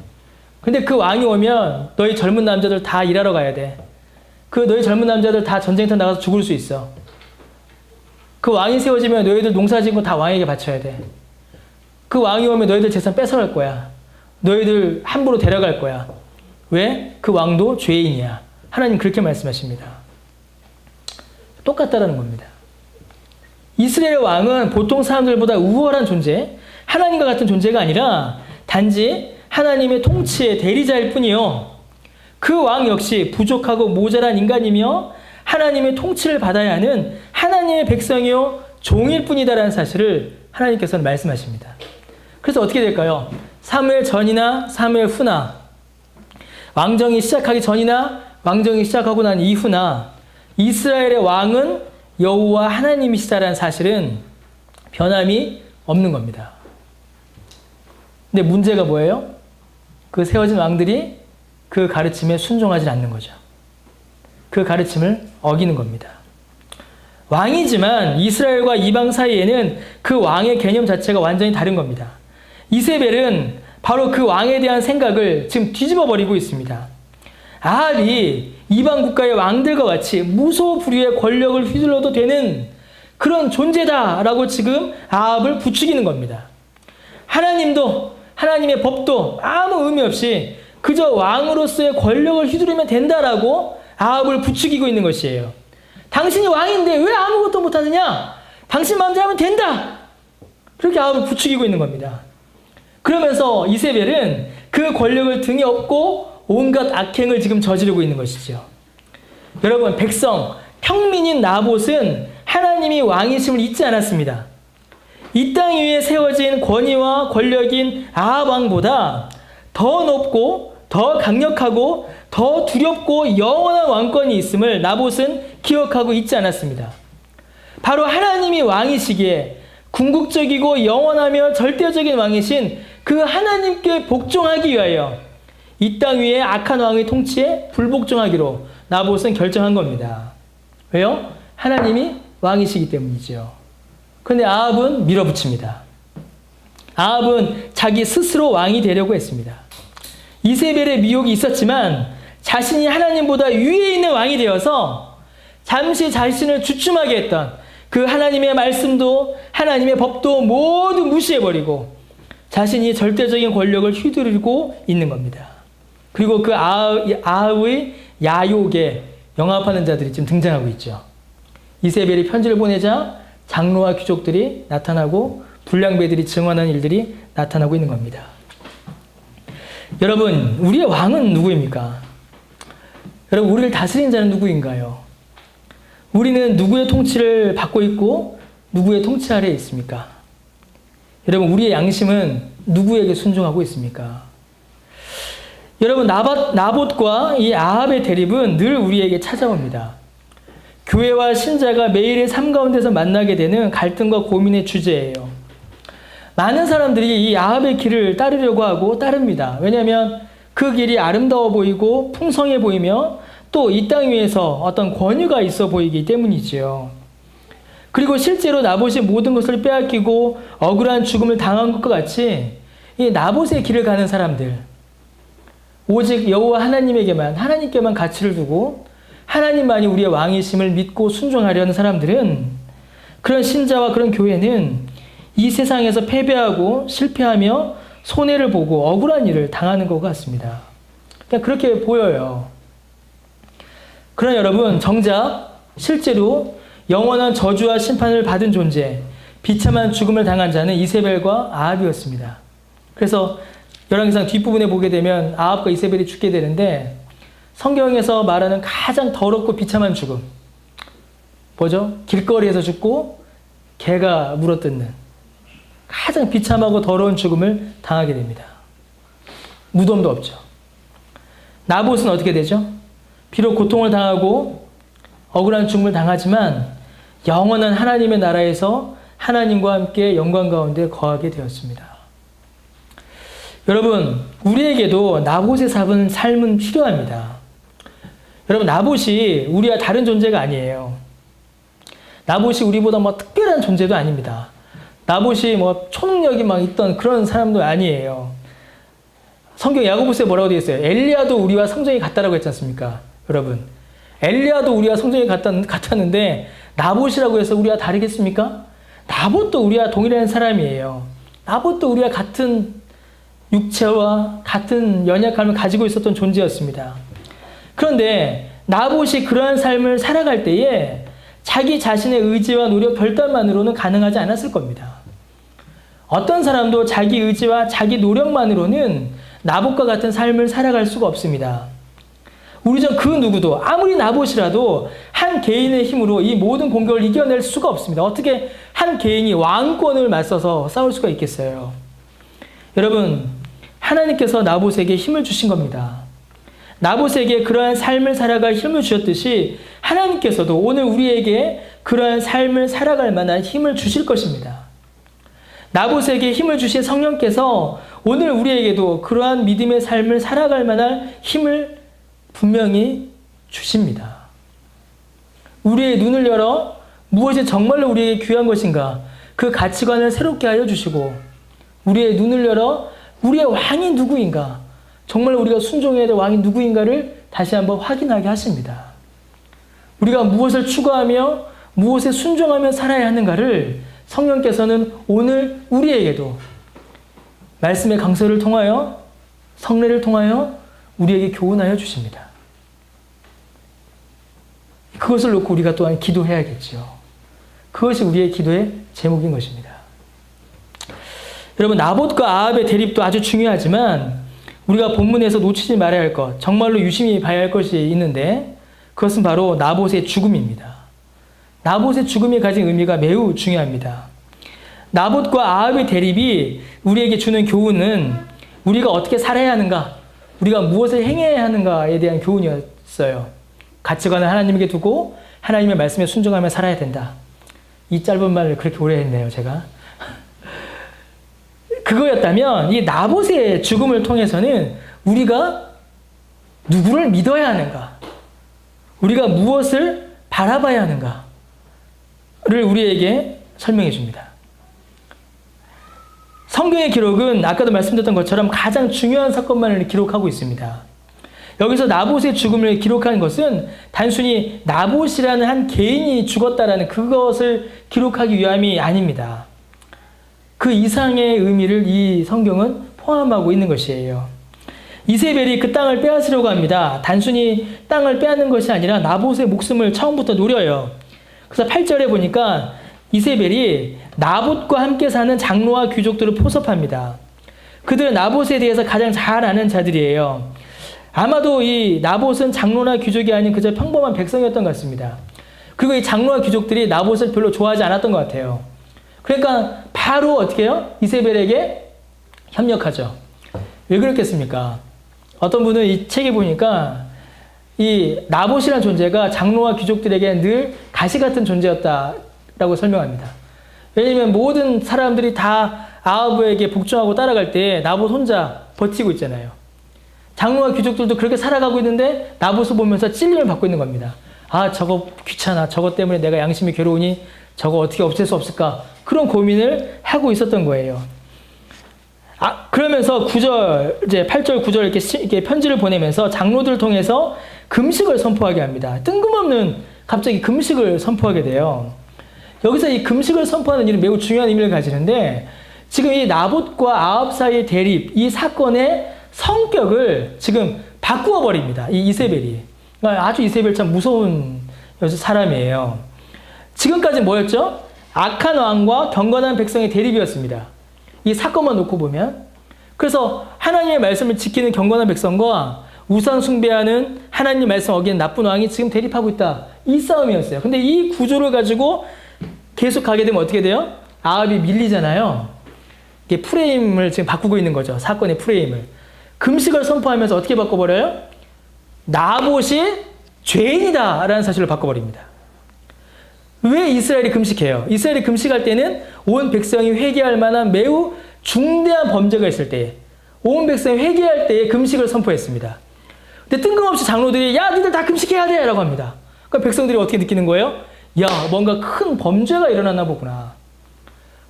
근데 그 왕이 오면 너희 젊은 남자들 다 일하러 가야 돼. 너희 젊은 남자들 다 전쟁터 나가서 죽을 수 있어. 그 왕이 세워지면 너희들 농사 짓고 다 왕에게 바쳐야 돼. 그 왕이 오면 너희들 재산 뺏어갈 거야. 너희들 함부로 데려갈 거야. 왜? 그 왕도 죄인이야. 하나님 그렇게 말씀하십니다. 똑같다라는 겁니다. 이스라엘 왕은 보통 사람들보다 우월한 존재, 하나님과 같은 존재가 아니라 단지 하나님의 통치의 대리자일 뿐이요. 그 왕 역시 부족하고 모자란 인간이며 하나님의 통치를 받아야 하는 하나님의 백성이요 종일 뿐이다라는 사실을 하나님께서는 말씀하십니다. 그래서 어떻게 될까요? 사무엘 전이나 사무엘 후나 왕정이 시작하기 전이나 왕정이 시작하고 난 이후나 이스라엘의 왕은 여호와 하나님이시다라는 사실은 변함이 없는 겁니다. 근데 문제가 뭐예요? 그 세워진 왕들이 그 가르침에 순종하지 않는 거죠. 그 가르침을 어기는 겁니다. 왕이지만 이스라엘과 이방 사이에는 그 왕의 개념 자체가 완전히 다른 겁니다. 이세벨은 바로 그 왕에 대한 생각을 지금 뒤집어 버리고 있습니다. 아합이 이방 국가의 왕들과 같이 무소불위의 권력을 휘둘러도 되는 그런 존재다라고 지금 아합을 부추기는 겁니다. 하나님도 하나님의 법도 아무 의미 없이 그저 왕으로서의 권력을 휘두르면 된다라고 아합을 부추기고 있는 것이에요. 당신이 왕인데 왜 아무것도 못하느냐? 당신 마음대로 하면 된다! 그렇게 아합을 부추기고 있는 겁니다. 그러면서 이세벨은 그 권력을 등에 업고 온갖 악행을 지금 저지르고 있는 것이죠. 여러분, 백성, 평민인 나봇은 하나님이 왕이심을 잊지 않았습니다. 이 땅 위에 세워진 권위와 권력인 아합 왕보다 더 높고 더 강력하고 더 두렵고 영원한 왕권이 있음을 나봇은 기억하고 잊지 않았습니다. 바로 하나님이 왕이시기에 궁극적이고 영원하며 절대적인 왕이신 그 하나님께 복종하기 위하여 이 땅 위에 악한 왕의 통치에 불복종하기로 나봇은 결정한 겁니다. 왜요? 하나님이 왕이시기 때문이죠. 그런데 아합은 밀어붙입니다. 아합은 자기 스스로 왕이 되려고 했습니다. 이세벨의 미혹이 있었지만 자신이 하나님보다 위에 있는 왕이 되어서 잠시 자신을 주춤하게 했던 그 하나님의 말씀도 하나님의 법도 모두 무시해버리고 자신이 절대적인 권력을 휘두르고 있는 겁니다. 그리고 그 아합의 야욕에 영합하는 자들이 지금 등장하고 있죠. 이세벨이 편지를 보내자 장로와 귀족들이 나타나고 불량배들이 증언하는 일들이 나타나고 있는 겁니다. 여러분, 우리의 왕은 누구입니까? 여러분, 우리를 다스리는 자는 누구인가요? 우리는 누구의 통치를 받고 있고 누구의 통치 아래에 있습니까? 여러분, 우리의 양심은 누구에게 순종하고 있습니까? 여러분, 나봇과 이 아합의 대립은 늘 우리에게 찾아옵니다. 교회와 신자가 매일의 삶 가운데서 만나게 되는 갈등과 고민의 주제예요. 많은 사람들이 이 아합의 길을 따르려고 하고 따릅니다. 왜냐하면 그 길이 아름다워 보이고 풍성해 보이며 또 이 땅 위에서 어떤 권위가 있어 보이기 때문이지요. 그리고 실제로 나봇이 모든 것을 빼앗기고 억울한 죽음을 당한 것과 같이 이 나봇의 길을 가는 사람들, 오직 여호와 하나님께만 가치를 두고 하나님만이 우리의 왕이심을 믿고 순종하려는 사람들은, 그런 신자와 그런 교회는 이 세상에서 패배하고 실패하며 손해를 보고 억울한 일을 당하는 것 같습니다. 그냥 그렇게 보여요. 그러나 여러분, 정작 실제로 영원한 저주와 심판을 받은 존재, 비참한 죽음을 당한 자는 이세벨과 아합이었습니다. 그래서 열왕기상 뒷부분에 보게 되면 아합과 이세벨이 죽게 되는데 성경에서 말하는 가장 더럽고 비참한 죽음. 뭐죠? 길거리에서 죽고 개가 물어뜯는 가장 비참하고 더러운 죽음을 당하게 됩니다. 무덤도 없죠. 나봇은 어떻게 되죠? 비록 고통을 당하고 억울한 죽음을 당하지만 영원한 하나님의 나라에서 하나님과 함께 영광 가운데 거하게 되었습니다. 여러분, 우리에게도 나봇의 삶은 필요합니다. 여러분, 나봇이 우리와 다른 존재가 아니에요. 나봇이 우리보다 특별한 존재도 아닙니다. 나봇이 초능력이 있던 그런 사람도 아니에요. 성경 야고보서에 뭐라고 되어 있어요? 엘리야도 우리와 성정이 같다라고 했지 않습니까? 여러분, 엘리야도 우리와 성정이 같았는데 나봇이라고 해서 우리와 다르겠습니까? 나봇도 우리와 동일한 사람이에요. 나봇도 우리와 같은 육체와 같은 연약함을 가지고 있었던 존재였습니다. 그런데 나봇이 그러한 삶을 살아갈 때에 자기 자신의 의지와 노력 결단만으로는 가능하지 않았을 겁니다. 어떤 사람도 자기 의지와 자기 노력만으로는 나봇과 같은 삶을 살아갈 수가 없습니다. 우리 전 그 누구도 아무리 나봇이라도 한 개인의 힘으로 이 모든 공격을 이겨낼 수가 없습니다. 어떻게 한 개인이 왕권을 맞서서 싸울 수가 있겠어요? 여러분, 하나님께서 나봇에게 힘을 주신 겁니다. 나봇에게 그러한 삶을 살아갈 힘을 주셨듯이 하나님께서도 오늘 우리에게 그러한 삶을 살아갈 만한 힘을 주실 것입니다. 나봇에게 힘을 주신 성령께서 오늘 우리에게도 그러한 믿음의 삶을 살아갈 만한 힘을 분명히 주십니다. 우리의 눈을 열어 무엇이 정말로 우리에게 귀한 것인가 그 가치관을 새롭게 하여 주시고 우리의 눈을 열어 우리의 왕이 누구인가 정말 우리가 순종해야 될 왕이 누구인가를 다시 한번 확인하게 하십니다. 우리가 무엇을 추구하며 무엇에 순종하며 살아야 하는가를 성령께서는 오늘 우리에게도 말씀의 강서를 통하여 성례를 통하여 우리에게 교훈하여 주십니다. 그것을 놓고 우리가 또한 기도해야겠죠. 그것이 우리의 기도의 제목인 것입니다. 여러분, 나봇과 아합의 대립도 아주 중요하지만 우리가 본문에서 놓치지 말아야 할 것, 정말로 유심히 봐야 할 것이 있는데 그것은 바로 나봇의 죽음입니다. 나봇의 죽음이 가진 의미가 매우 중요합니다. 나봇과 아합의 대립이 우리에게 주는 교훈은 우리가 어떻게 살아야 하는가, 우리가 무엇을 행해야 하는가에 대한 교훈이었어요. 가치관을 하나님에게 두고 하나님의 말씀에 순종하며 살아야 된다. 이 짧은 말을 그렇게 오래 했네요, 제가. 그거였다면 이 나봇의 죽음을 통해서는 우리가 누구를 믿어야 하는가, 우리가 무엇을 바라봐야 하는가를 우리에게 설명해 줍니다. 성경의 기록은 아까도 말씀드렸던 것처럼 가장 중요한 사건만을 기록하고 있습니다. 여기서 나봇의 죽음을 기록한 것은 단순히 나봇이라는 한 개인이 죽었다라는 그것을 기록하기 위함이 아닙니다. 그 이상의 의미를 이 성경은 포함하고 있는 것이에요. 이세벨이 그 땅을 빼앗으려고 합니다. 단순히 땅을 빼앗는 것이 아니라 나봇의 목숨을 처음부터 노려요. 그래서 8절에 보니까 이세벨이 나봇과 함께 사는 장로와 귀족들을 포섭합니다. 그들은 나봇에 대해서 가장 잘 아는 자들이에요. 아마도 이 나봇은 장로나 귀족이 아닌 그저 평범한 백성이었던 것 같습니다. 그리고 이 장로와 귀족들이 나봇을 별로 좋아하지 않았던 것 같아요. 그러니까 바로 어떻게 해요? 이세벨에게 협력하죠. 왜 그렇겠습니까? 어떤 분은 이 책에 보니까 이 나봇이라는 존재가 장로와 귀족들에게 늘 가시 같은 존재였다라고 설명합니다. 왜냐하면 모든 사람들이 다 아합에게 복종하고 따라갈 때 나봇 혼자 버티고 있잖아요. 장로와 귀족들도 그렇게 살아가고 있는데 나봇을 보면서 찔림을 받고 있는 겁니다. 아, 저거 귀찮아. 저거 때문에 내가 양심이 괴로우니 저거 어떻게 없앨 수 없을까? 그런 고민을 하고 있었던 거예요. 그러면서 9절, 이제 8절, 9절 이렇게 편지를 보내면서 장로들을 통해서 금식을 선포하게 합니다. 뜬금없는 갑자기 금식을 선포하게 돼요. 여기서 이 금식을 선포하는 일은 매우 중요한 의미를 가지는데 지금 이 나봇과 아합 사이의 대립, 이 사건의 성격을 지금 바꾸어 버립니다. 이 이세벨이. 아주 이세벨 참 무서운 사람이에요. 지금까지 뭐였죠? 악한 왕과 경건한 백성의 대립이었습니다. 이 사건만 놓고 보면. 그래서 하나님의 말씀을 지키는 경건한 백성과 우상 숭배하는 하나님 말씀 어기는 나쁜 왕이 지금 대립하고 있다. 이 싸움이었어요. 근데 이 구조를 가지고 계속 가게 되면 어떻게 돼요? 아합이 밀리잖아요. 이게 프레임을 지금 바꾸고 있는 거죠. 사건의 프레임을. 금식을 선포하면서 어떻게 바꿔버려요? 나봇이 죄인이다 라는 사실을 바꿔버립니다. 왜 이스라엘이 금식해요? 이스라엘이 금식할 때는 온 백성이 회개할 만한 매우 중대한 범죄가 있을 때에, 온 백성이 회개할 때에 금식을 선포했습니다. 근데 뜬금없이 장로들이 야 니들 다 금식해야 돼 라고 합니다. 그러니까 백성들이 어떻게 느끼는 거예요? 야 뭔가 큰 범죄가 일어났나 보구나.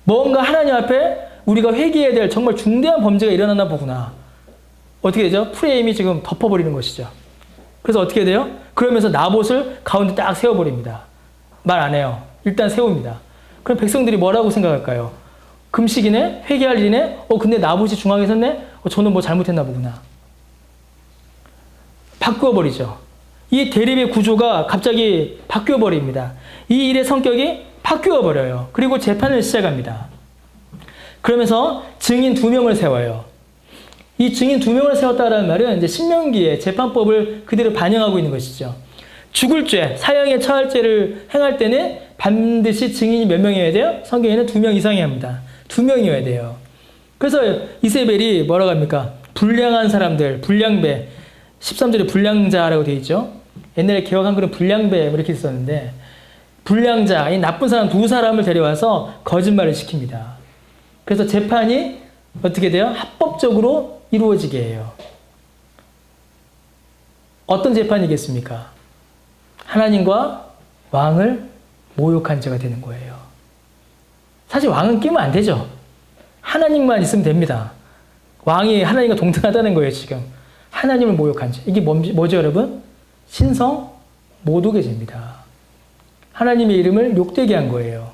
뭔가 하나님 앞에 우리가 회개해야 될 정말 중대한 범죄가 일어났나 보구나. 어떻게 되죠? 프레임이 지금 덮어버리는 것이죠. 그래서 어떻게 돼요? 그러면서 나봇을 가운데 딱 세워버립니다. 말 안 해요. 일단 세웁니다. 그럼 백성들이 뭐라고 생각할까요? 금식이네? 회개할 일이네? 근데 나봇이 중앙에 섰네? 저는 뭐 잘못했나 보구나. 바꾸어버리죠. 이 대립의 구조가 갑자기 바뀌어버립니다. 이 일의 성격이 바뀌어버려요. 그리고 재판을 시작합니다. 그러면서 증인 2명을 세워요. 이 증인 2명을 세웠다는 말은 이제 신명기의 재판법을 그대로 반영하고 있는 것이죠. 죽을 죄, 사형에 처할 죄를 행할 때는 반드시 증인이 몇 명이어야 돼요? 성경에는 2명 이상이어야 합니다. 2명이어야 돼요. 그래서 이세벨이 뭐라고 합니까? 불량한 사람들, 불량배, 13절에 불량자라고 되어 있죠. 옛날에 개혁 한글은 불량배 이렇게 썼는데 불량자, 이 나쁜 사람 2사람을 데려와서 거짓말을 시킵니다. 그래서 재판이 어떻게 돼요? 합법적으로 이루어지게 해요. 어떤 재판이겠습니까? 하나님과 왕을 모욕한 죄가 되는 거예요. 사실 왕은 끼면 안 되죠. 하나님만 있으면 됩니다. 왕이 하나님과 동등하다는 거예요, 지금. 하나님을 모욕한 죄. 이게 뭐죠, 여러분? 신성 모독의 죄입니다. 하나님의 이름을 욕되게 한 거예요.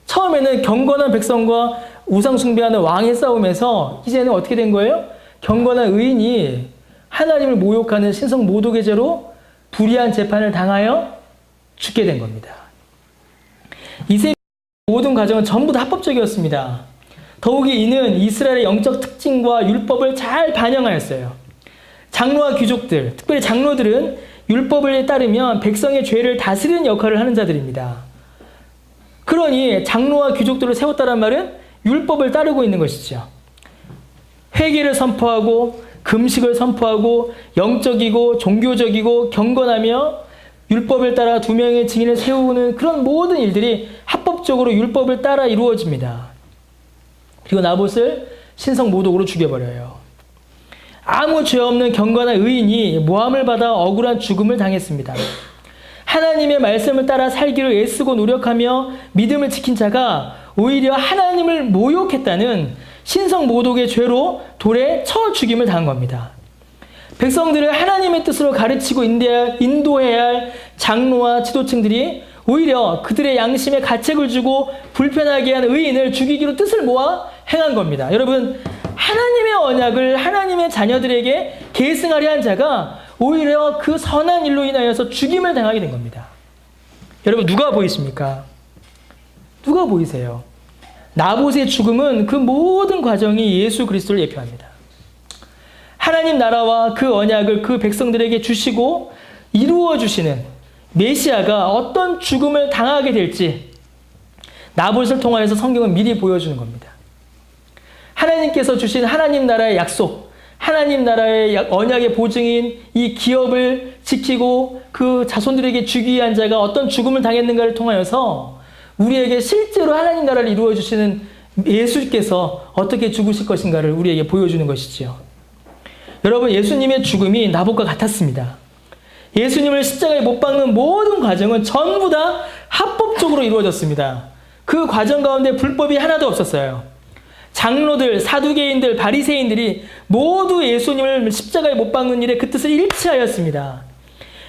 처음에는 경건한 백성과 우상 숭배하는 왕의 싸움에서 이제는 어떻게 된 거예요? 경건한 의인이 하나님을 모욕하는 신성 모독의 죄로 불의한 재판을 당하여 죽게 된 겁니다. 이세벨의 모든 과정은 전부 다 합법적이었습니다. 더욱이 이는 이스라엘의 영적 특징과 율법을 잘 반영하였어요. 장로와 귀족들, 특별히 장로들은 율법을 따르면 백성의 죄를 다스리는 역할을 하는 자들입니다. 그러니 장로와 귀족들을 세웠다는 말은 율법을 따르고 있는 것이죠. 회개를 선포하고 금식을 선포하고 영적이고 종교적이고 경건하며 율법을 따라 2명의 증인을 세우는 그런 모든 일들이 합법적으로 율법을 따라 이루어집니다. 그리고 나봇을 신성 모독으로 죽여버려요. 아무 죄 없는 경건한 의인이 모함을 받아 억울한 죽음을 당했습니다. 하나님의 말씀을 따라 살기를 애쓰고 노력하며 믿음을 지킨 자가 오히려 하나님을 모욕했다는 신성 모독의 죄로 돌에 쳐 죽임을 당한 겁니다. 백성들을 하나님의 뜻으로 가르치고 인도해야 할 장로와 지도층들이 오히려 그들의 양심에 가책을 주고 불편하게 한 의인을 죽이기로 뜻을 모아 행한 겁니다. 여러분, 하나님의 언약을 하나님의 자녀들에게 계승하려 한 자가 오히려 그 선한 일로 인하여서 죽임을 당하게 된 겁니다. 여러분, 누가 보이십니까? 누가 보이세요? 나봇의 죽음은 그 모든 과정이 예수 그리스도를 예표합니다. 하나님 나라와 그 언약을 그 백성들에게 주시고 이루어 주시는 메시아가 어떤 죽음을 당하게 될지 나봇을 통하여서 성경은 미리 보여주는 겁니다. 하나님께서 주신 하나님 나라의 약속, 하나님 나라의 언약의 보증인 이 기업을 지키고 그 자손들에게 주기 위한 자가 어떤 죽음을 당했는가를 통하여서 우리에게 실제로 하나님 나라를 이루어 주시는 예수께서 어떻게 죽으실 것인가를 우리에게 보여주는 것이지요. 여러분, 예수님의 죽음이 나봇과 같았습니다. 예수님을 십자가에 못 박는 모든 과정은 전부 다 합법적으로 이루어졌습니다. 그 과정 가운데 불법이 하나도 없었어요. 장로들, 사두개인들, 바리새인들이 모두 예수님을 십자가에 못 박는 일에 그 뜻을 일치하였습니다.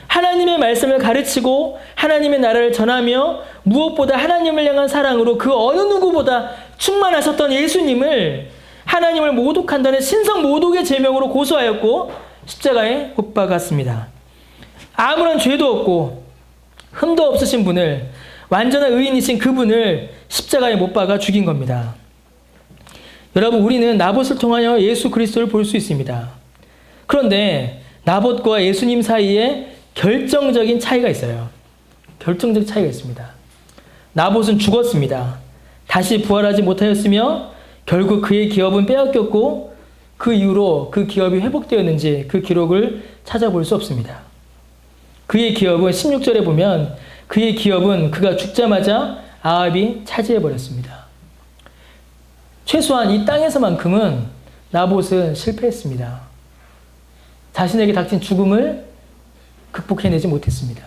하나님의 말씀을 가르치고 하나님의 나라를 전하며 무엇보다 하나님을 향한 사랑으로 그 어느 누구보다 충만하셨던 예수님을 하나님을 모독한다는 신성 모독의 제명으로 고소하였고 십자가에 못 박았습니다. 아무런 죄도 없고 흠도 없으신 분을, 완전한 의인이신 그분을 십자가에 못 박아 죽인 겁니다. 여러분, 우리는 나봇을 통하여 예수 그리스도를 볼 수 있습니다. 그런데 나봇과 예수님 사이에 결정적인 차이가 있어요. 결정적 차이가 있습니다. 나봇은 죽었습니다. 다시 부활하지 못하였으며 결국 그의 기업은 빼앗겼고 그 이후로 그 기업이 회복되었는지 그 기록을 찾아볼 수 없습니다. 그의 기업은 16절에 보면 그의 기업은 그가 죽자마자 아합이 차지해버렸습니다. 최소한 이 땅에서만큼은 나봇은 실패했습니다. 자신에게 닥친 죽음을 극복해내지 못했습니다.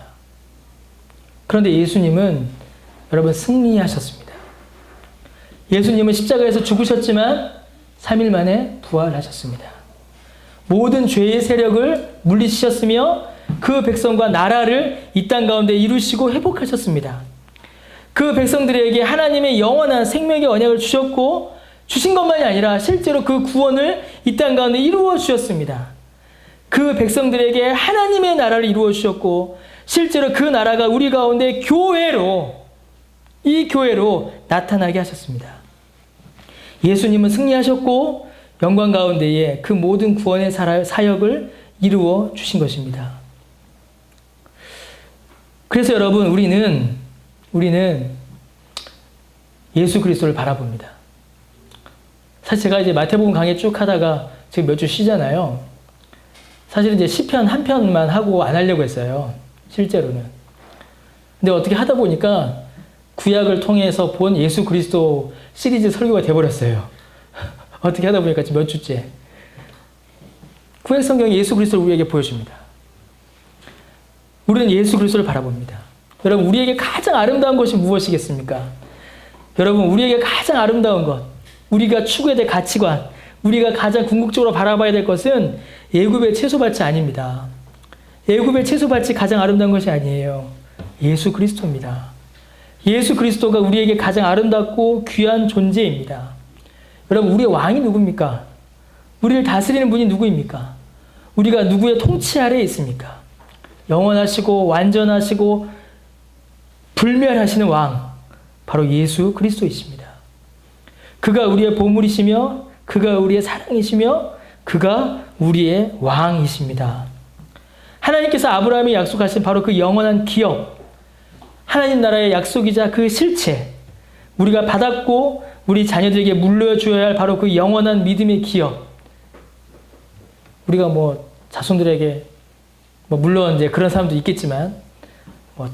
그런데 예수님은 여러분 승리하셨습니다. 예수님은 십자가에서 죽으셨지만 3일 만에 부활하셨습니다. 모든 죄의 세력을 물리치셨으며 그 백성과 나라를 이 땅 가운데 이루시고 회복하셨습니다. 그 백성들에게 하나님의 영원한 생명의 언약을 주셨고 주신 것만이 아니라 실제로 그 구원을 이 땅 가운데 이루어 주셨습니다. 그 백성들에게 하나님의 나라를 이루어 주셨고 실제로 그 나라가 우리 가운데 이 교회로 나타나게 하셨습니다. 예수님은 승리하셨고 영광 가운데에 그 모든 구원의 사역을 이루어 주신 것입니다. 그래서 여러분, 우리는 예수 그리스도를 바라봅니다. 사실 제가 이제 마태복음 강의 쭉 하다가 지금 몇 주 쉬잖아요. 사실 이제 시편 한 편만 하고 안 하려고 했어요. 실제로는. 근데 어떻게 하다 보니까 구약을 통해서 본 예수 그리스도 시리즈 설교가 돼버렸어요. 어떻게 하다 보니까 지금 몇 주째. 구약 성경이 예수 그리스도를 우리에게 보여줍니다. 우리는 예수 그리스도를 바라봅니다. 여러분, 우리에게 가장 아름다운 것이 무엇이겠습니까? 여러분, 우리에게 가장 아름다운 것, 우리가 추구해야 될 가치관, 우리가 가장 궁극적으로 바라봐야 될 것은 애굽의 채소밭이 아닙니다. 애굽의 채소밭이 가장 아름다운 것이 아니에요. 예수 그리스도입니다. 예수 그리스도가 우리에게 가장 아름답고 귀한 존재입니다. 여러분, 우리의 왕이 누굽니까? 우리를 다스리는 분이 누구입니까? 우리가 누구의 통치 아래에 있습니까? 영원하시고 완전하시고 불멸하시는 왕, 바로 예수 그리스도이십니다. 그가 우리의 보물이시며 그가 우리의 사랑이시며 그가 우리의 왕이십니다. 하나님께서 아브라함이 약속하신 바로 그 영원한 기업, 하나님 나라의 약속이자 그 실체, 우리가 받았고 우리 자녀들에게 물려줘야 할 바로 그 영원한 믿음의 기업, 우리가 자손들에게 물론 이제 그런 사람도 있겠지만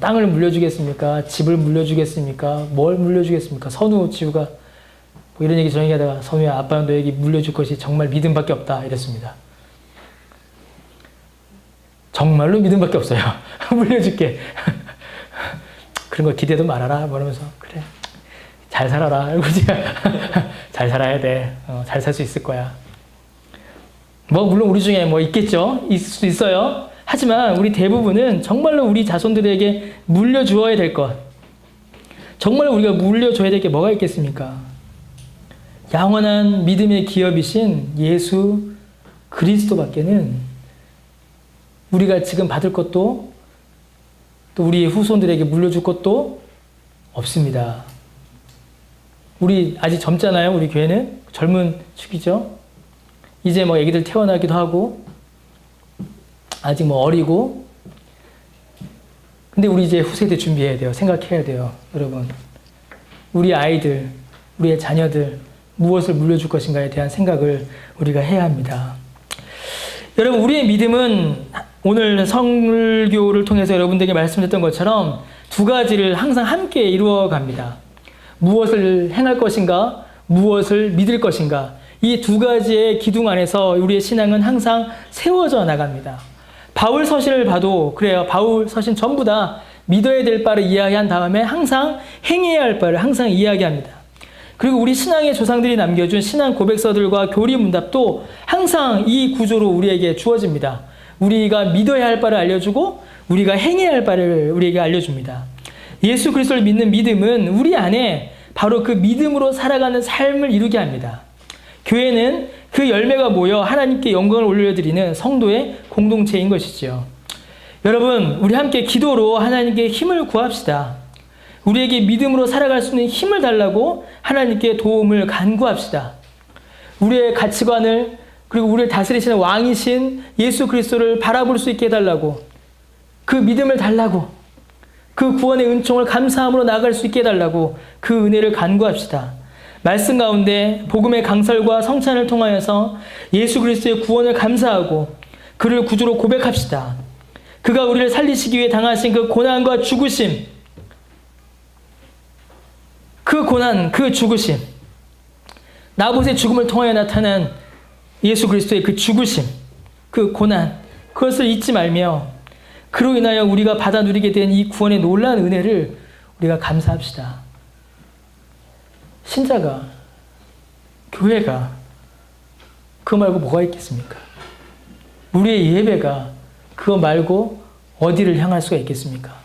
땅을 물려주겠습니까? 집을 물려주겠습니까? 뭘 물려주겠습니까? 선우, 지우가 이런 얘기 저런 얘기 하다가 선우야, 아빠는 너에게 물려줄 것이 정말 믿음밖에 없다 이랬습니다. 정말로 믿음밖에 없어요. 물려줄게. 그런 거 기대도 말아라. 그러면서 그래, 잘 살아라. 그리고 제가 잘 살아야 돼. 잘 살 수 있을 거야. 물론 우리 중에 있겠죠. 있을 수도 있어요. 하지만 우리 대부분은 정말로 우리 자손들에게 물려주어야 될 것, 정말 우리가 물려줘야 될 게 뭐가 있겠습니까? 영원한 믿음의 기업이신 예수 그리스도밖에는 우리가 지금 받을 것도 또 우리 후손들에게 물려줄 것도 없습니다. 우리 아직 젊잖아요. 우리 교회는 젊은 축이죠. 이제 애기들 태어나기도 하고 아직 어리고, 근데 우리 이제 후세대 준비해야 돼요. 생각해야 돼요. 여러분, 우리 아이들, 우리의 자녀들 무엇을 물려줄 것인가에 대한 생각을 우리가 해야 합니다. 여러분, 우리의 믿음은 오늘 설교를 통해서 여러분들에게 말씀드렸던 것처럼 두 가지를 항상 함께 이루어 갑니다. 무엇을 행할 것인가, 무엇을 믿을 것인가, 이 두 가지의 기둥 안에서 우리의 신앙은 항상 세워져 나갑니다. 바울 서신을 봐도 그래요. 바울 서신 전부 다 믿어야 될 바를 이야기한 다음에 항상 행해야 할 바를 항상 이야기합니다. 그리고 우리 신앙의 조상들이 남겨준 신앙 고백서들과 교리 문답도 항상 이 구조로 우리에게 주어집니다. 우리가 믿어야 할 바를 알려주고 우리가 행해야 할 바를 우리에게 알려줍니다. 예수 그리스도를 믿는 믿음은 우리 안에 바로 그 믿음으로 살아가는 삶을 이루게 합니다. 교회는 그 열매가 모여 하나님께 영광을 올려드리는 성도의 공동체인 것이지요. 여러분, 우리 함께 기도로 하나님께 힘을 구합시다. 우리에게 믿음으로 살아갈 수 있는 힘을 달라고 하나님께 도움을 간구합시다. 우리의 가치관을, 그리고 우리를 다스리시는 왕이신 예수 그리스도를 바라볼 수 있게 해달라고, 그 믿음을 달라고, 그 구원의 은총을 감사함으로 나아갈 수 있게 해달라고 그 은혜를 간구합시다. 말씀 가운데 복음의 강설과 성찬을 통하여서 예수 그리스도의 구원을 감사하고 그를 구주로 고백합시다. 그가 우리를 살리시기 위해 당하신 그 고난과 죽으심, 그 고난, 그 죽으심, 나봇의 죽음을 통하여 나타난 예수 그리스도의 그 죽으심, 그 고난, 그것을 잊지 말며 그로 인하여 우리가 받아 누리게 된 이 구원의 놀라운 은혜를 우리가 감사합시다. 신자가, 교회가 그거 말고 뭐가 있겠습니까? 우리의 예배가 그거 말고 어디를 향할 수가 있겠습니까?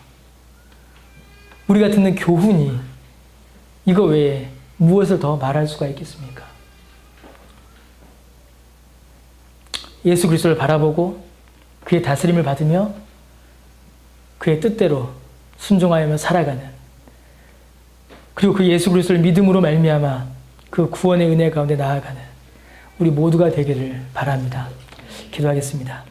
우리가 듣는 교훈이 이거 외에 무엇을 더 말할 수가 있겠습니까? 예수 그리스도를 바라보고 그의 다스림을 받으며 그의 뜻대로 순종하여 살아가는, 그리고 그 예수 그리스도를 믿음으로 말미암아 그 구원의 은혜 가운데 나아가는 우리 모두가 되기를 바랍니다. 기도하겠습니다.